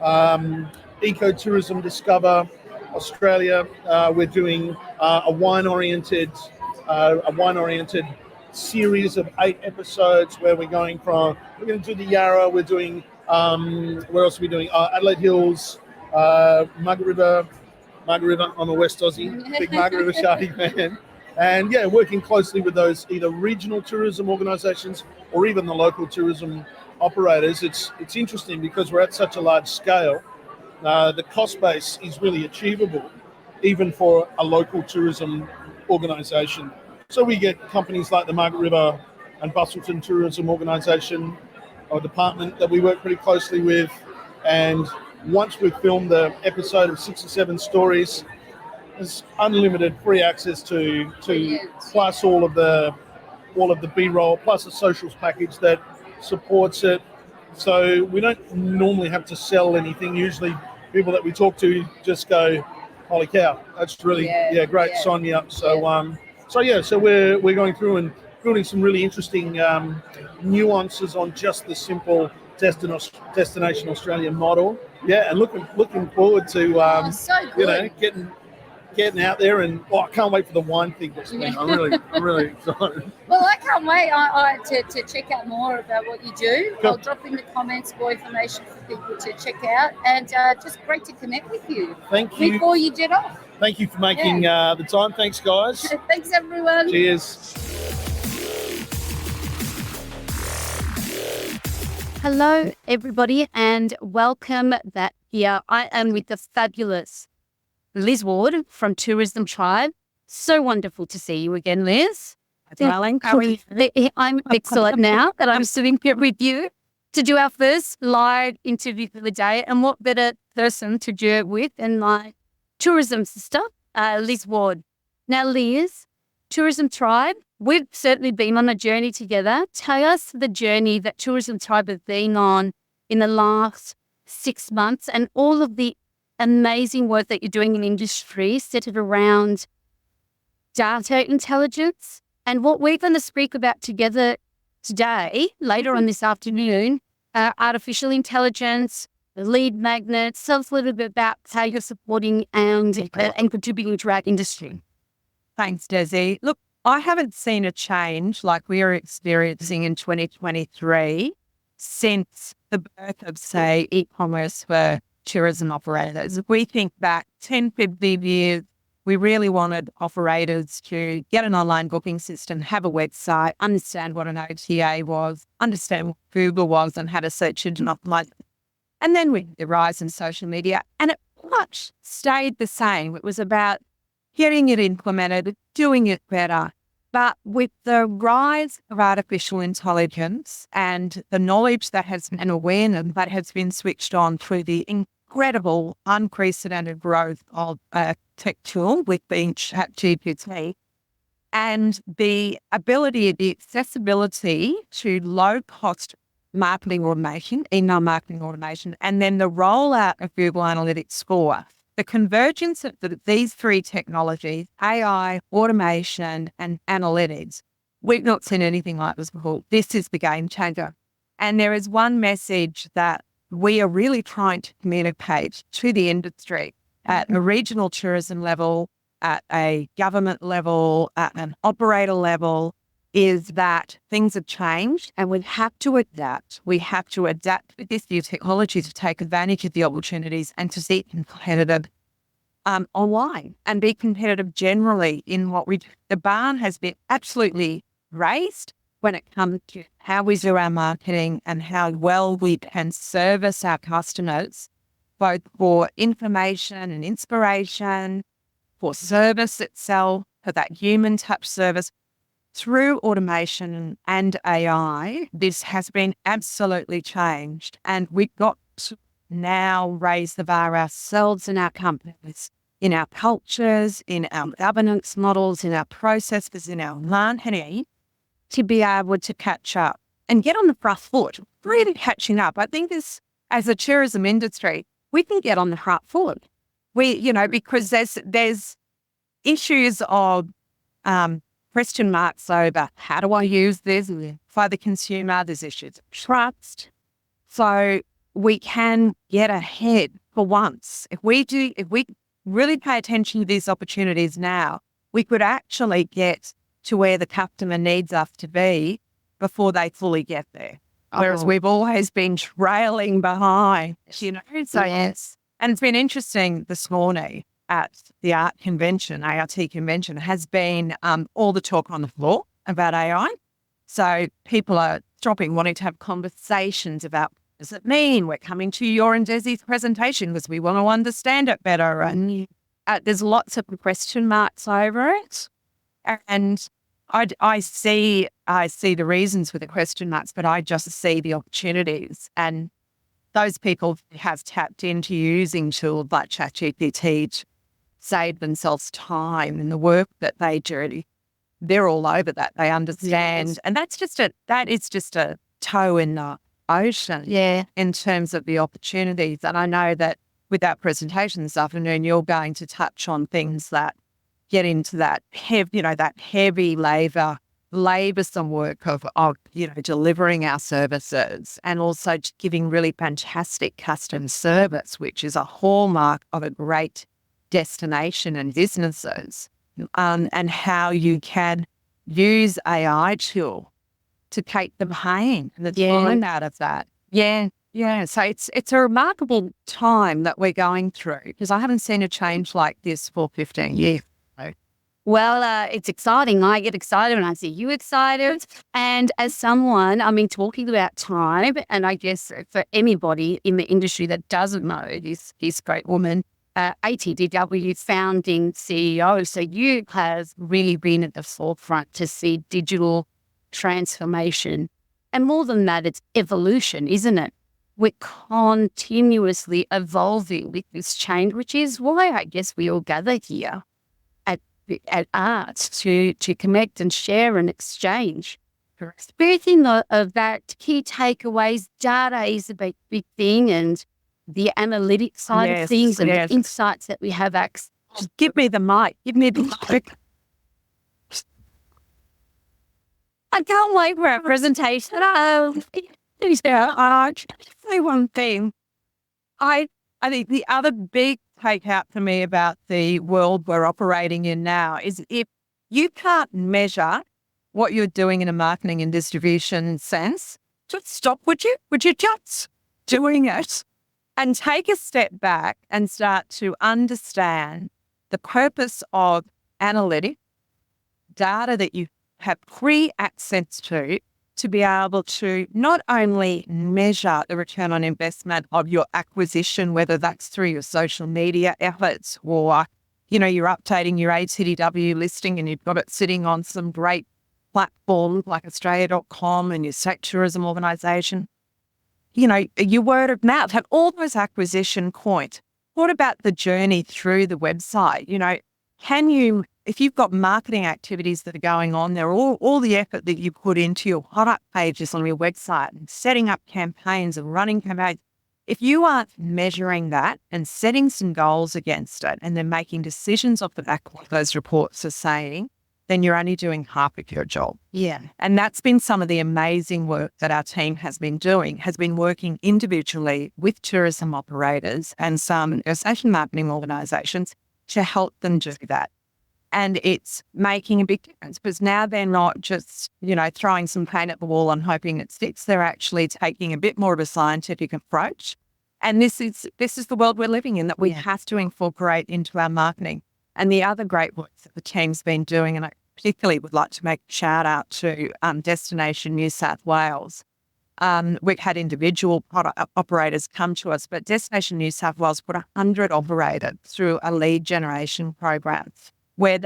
Ecotourism Discover Australia. We're doing a wine-oriented series of 8 episodes where we're going to do the Yarra. We're doing where else are we doing? Adelaide Hills, Mugga River. I'm a West Aussie, big Mugga River Shardy fan. And working closely with those either regional tourism organisations or even the local tourism operators. It's interesting because we're at such a large scale. The cost base is really achievable, even for a local tourism organisation. So we get companies like the Mugga River and Bustleton Tourism Organisation or department that we work pretty closely with, and once we've filmed the episode of 6 or 7 stories, there's unlimited free access to plus all of the B-roll, plus a socials package that supports it. So we don't normally have to sell anything. Usually people that we talk to just go, holy cow, that's really great, sign me up. So so we're going through and building some really interesting nuances on just the simple Destination Australia model. Yeah, and looking forward to so good. Getting out there, and I can't wait for the wine thing. I'm really excited. Well, I can't wait to check out more about what you do. I'll drop in the comments more information for people to check out, and just great to connect with you. Thank you. Before you jet off. Thank you for making the time. Thanks, guys. Thanks, everyone. Cheers. Hello, everybody, and welcome back here. I am with the fabulous Liz Ward from Tourism Tribe. So wonderful to see you again, Liz. Darling, how are you? I'm excellent now that I'm sitting here with you to do our first live interview for the day. And what better person to do it with than my tourism sister, Liz Ward. Now, Liz, Tourism Tribe, we've certainly been on a journey together. Tell us the journey that Tourism Tribe has been on in the last 6 months and all of the amazing work that you're doing in industry centered around data intelligence. And what we're going to speak about together today, later on this afternoon, artificial intelligence, the lead magnets, tell us a little bit about how you're supporting and contributing to our industry. Thanks, Desi. Look, I haven't seen a change like we are experiencing in 2023 since the birth of, say, e-commerce for tourism operators. If we think back 10, 15 years, we really wanted operators to get an online booking system, have a website, understand what an OTA was, understand what Google was and how to search it and optimize it. And then with the rise in social media, and it much stayed the same. It was about getting it implemented, doing it better. But with the rise of artificial intelligence and the knowledge that has been awareness that has been switched on through the incredible, unprecedented growth of a tech tool with being ChatGPT and the ability, the accessibility to low-cost marketing automation, email marketing automation, and then the rollout of Google Analytics 4. The convergence of these 3 technologies, AI, automation, and analytics, we've not seen anything like this before. This is the game changer. And there is one message that we are really trying to communicate to the industry at a regional tourism level, at a government level, at an operator level, is that things have changed and we have to adapt. We have to adapt with this new technology to take advantage of the opportunities and to be competitive online and be competitive generally in what we do. The bar has been absolutely raised when it comes to how we do our marketing and how well we can service our customers, both for information and inspiration, for service itself, for that human touch service. Through automation and AI, this has been absolutely changed. And we've got to now raise the bar ourselves in our companies, in our cultures, in our governance models, in our processes, in our marketing, to be able to catch up and get on the front foot, really catching up. I think this, as a tourism industry, we can get on the front foot. Because there's issues of question marks over how do I use this for the consumer. There's issues of trust. So we can get ahead for once. If we really pay attention to these opportunities now, we could actually get to where the customer needs us to be before they fully get there. Whereas we've always been trailing behind, So yes. And it's been interesting this morning at the ART convention, ART convention, has been all the talk on the floor about AI. So people are stopping, wanting to have conversations about, what does it mean? We're coming to your and Desi's presentation because we want to understand it better. And there's lots of question marks over it. And I see the reasons for the question marks, but I just see the opportunities. And those people have tapped into using tools like ChatGPT to save themselves time in the work that they do. They're all over that. They understand. Yes. And that is just a toe in the ocean in terms of the opportunities. And I know that with that presentation this afternoon, you're going to touch on things that get into that heavy laboursome work of delivering our services, and also giving really fantastic customer service, which is a hallmark of a great destination and businesses, and how you can use AI tool to take the pain and the time out of that. Yeah. So it's a remarkable time that we're going through, because I haven't seen a change like this for 15 years. Well, it's exciting. I get excited when I see you excited. And as someone, talking about time, and I guess for anybody in the industry that doesn't know this great woman, ATDW founding CEO. So you have really been at the forefront to see digital transformation. And more than that, it's evolution, isn't it? We're continuously evolving with this change, which is why I guess we all gather here at ART to connect and share and exchange. Speaking of that, key takeaways, data is a big thing, and the analytics side of things and the insights that we have access. Just give me the mic. I can't wait for our presentation. I'll say one thing. I think the other big takeout for me about the world we're operating in now is, if you can't measure what you're doing in a marketing and distribution sense, just stop, would you? Would you just doing it and take a step back and start to understand the purpose of analytics, data that you have free access to be able to not only measure the return on investment of your acquisition, whether that's through your social media efforts or, you're updating your ATDW listing and you've got it sitting on some great platforms like Australia.com and your state tourism organisation, your word of mouth, have all those acquisition points. What about the journey through the website? If you've got marketing activities that are going on there, all the effort that you put into your product pages on your website and setting up campaigns and running campaigns, if you aren't measuring that and setting some goals against it and then making decisions off the back of what those reports are saying, then you're only doing half of your job. Yeah. And that's been some of the amazing work that our team has been doing, has been working individually with tourism operators and some association marketing organisations to help them do that. And it's making a big difference, because now they're not just, throwing some paint at the wall and hoping it sticks. They're actually taking a bit more of a scientific approach. And this is the world we're living in, that we have to incorporate into our marketing. And the other great work that the team's been doing, and I particularly would like to make a shout out to Destination New South Wales. We've had individual product operators come to us, but Destination New South Wales put 100 operators through a lead generation program, where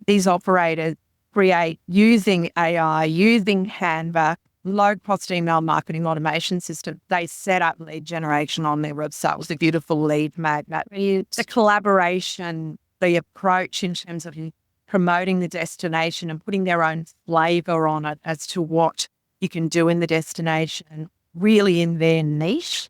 these operators create, using AI, using Canva, low-cost email marketing automation system. They set up lead generation on their website with a beautiful lead magnet. The collaboration, the approach in terms of promoting the destination and putting their own flavour on it as to what you can do in the destination, really in their niche,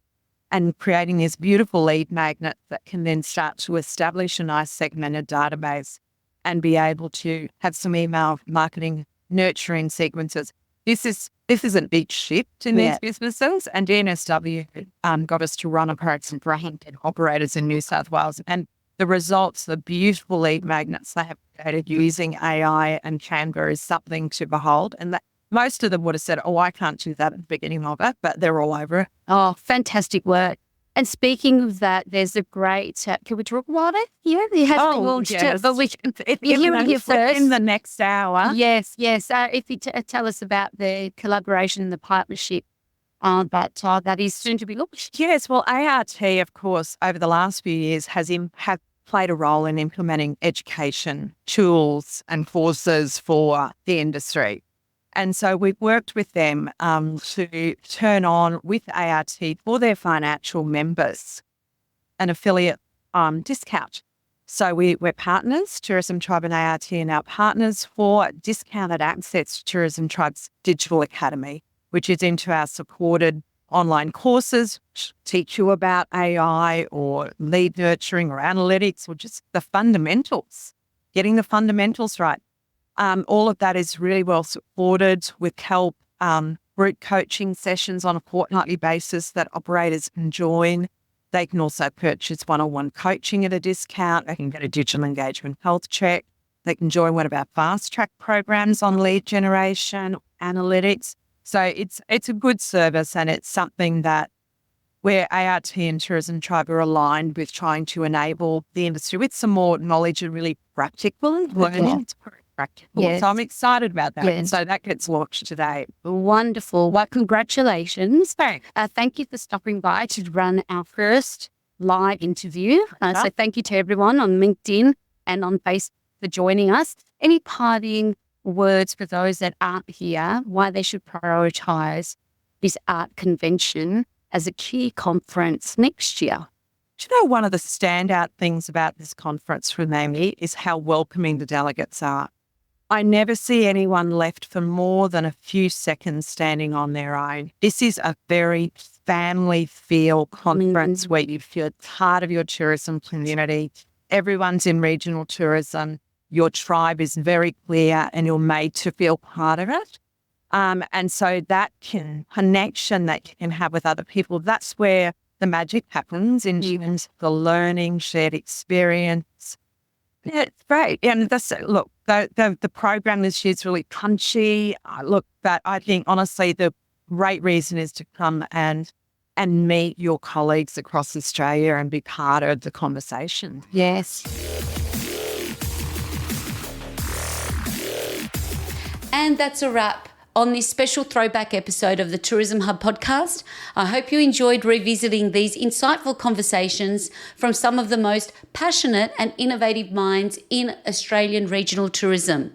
and creating these beautiful lead magnets that can then start to establish a nice segmented database and be able to have some email marketing nurturing sequences. This is a big shift in these businesses, and DNSW got us to run a program for 100 operators in New South Wales, and the results, the beautiful lead magnets they have created using AI and Canva, is something to behold. And that most of them would have said, "Oh, I can't do that at the beginning of it," but they're all over it. Oh, fantastic work. And speaking of that, there's a great, can we talk about it? Yeah, it has been launched, but you're hearing it here first. In the next hour. Yes. If you tell us about the collaboration and the partnership that is soon to be launched. Yes, well, ART, of course, over the last few years has played a role in implementing education tools and forces for the industry. And so we've worked with them to turn on with ART for their financial members an affiliate discount. So we're partners, Tourism Tribe and ART are our partners for discounted access to Tourism Tribe's Digital Academy, which is into our supported online courses, which teach you about AI or lead nurturing or analytics or just the fundamentals, getting the fundamentals right. All of that is really well supported with help, group coaching sessions on a fortnightly basis that operators can join. They can also purchase one-on-one coaching at a discount. They can get a digital engagement health check. They can join one of our fast track programs on lead generation, analytics. So it's a good service, and it's something that where ART and Tourism Tribe are aligned with trying to enable the industry with some more knowledge and really practical learning. Yeah. It's very practical. Yes. So I'm excited about that. Yes. So that gets launched today. Wonderful. Well, congratulations. Thanks. Thank you for stopping by to run our first live interview. So thank you to everyone on LinkedIn and on Facebook for joining us. Any parting words for those that aren't here, why they should prioritise this art convention as a key conference next year? Do you know one of the standout things about this conference for me is how welcoming the delegates are. I never see anyone left for more than a few seconds standing on their own. This is a very family feel conference where you feel part of your tourism community. Everyone's in regional tourism. Your tribe is very clear and you're made to feel part of it. And so that connection that you can have with other people, that's where the magic happens in terms of the learning, shared experience. Yeah, it's great. And the program this year is really punchy. But I think honestly the great reason is to come and meet your colleagues across Australia and be part of the conversation. Yes. And that's a wrap on this special throwback episode of the Tourism Hub podcast. I hope you enjoyed revisiting these insightful conversations from some of the most passionate and innovative minds in Australian regional tourism.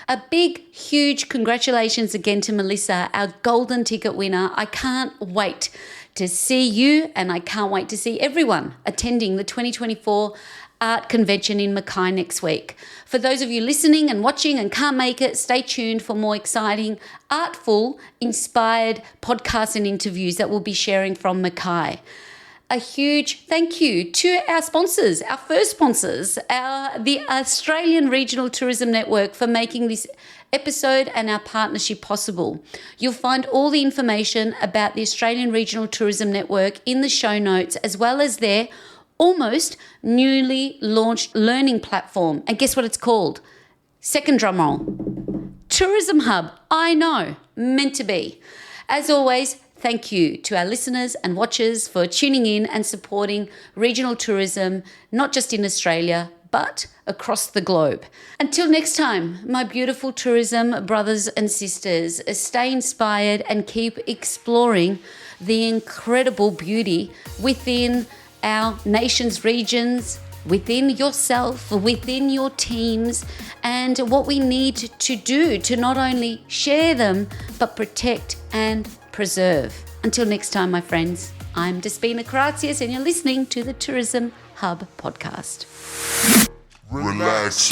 A big, huge congratulations again to Melissa, our golden ticket winner. I can't wait to see you, and I can't wait to see everyone attending the 2024 Art Convention in Mackay next week. For those of you listening and watching and can't make it, stay tuned for more exciting, artful, inspired podcasts and interviews that we'll be sharing from Mackay. A huge thank you to our sponsors, our first sponsors, the Australian Regional Tourism Network, for making this episode and our partnership possible. You'll find all the information about the Australian Regional Tourism Network in the show notes, as well as their almost newly launched learning platform. And guess what it's called? Second drum roll. Tourism Hub. I know, meant to be. As always, thank you to our listeners and watchers for tuning in and supporting regional tourism, not just in Australia, but across the globe. Until next time, my beautiful tourism brothers and sisters, stay inspired and keep exploring the incredible beauty within our nation's regions, within yourself, within your teams, and what we need to do to not only share them, but protect and preserve. Until next time, my friends, I'm Despina Karatzias, and you're listening to the Tourism Hub podcast. Relax.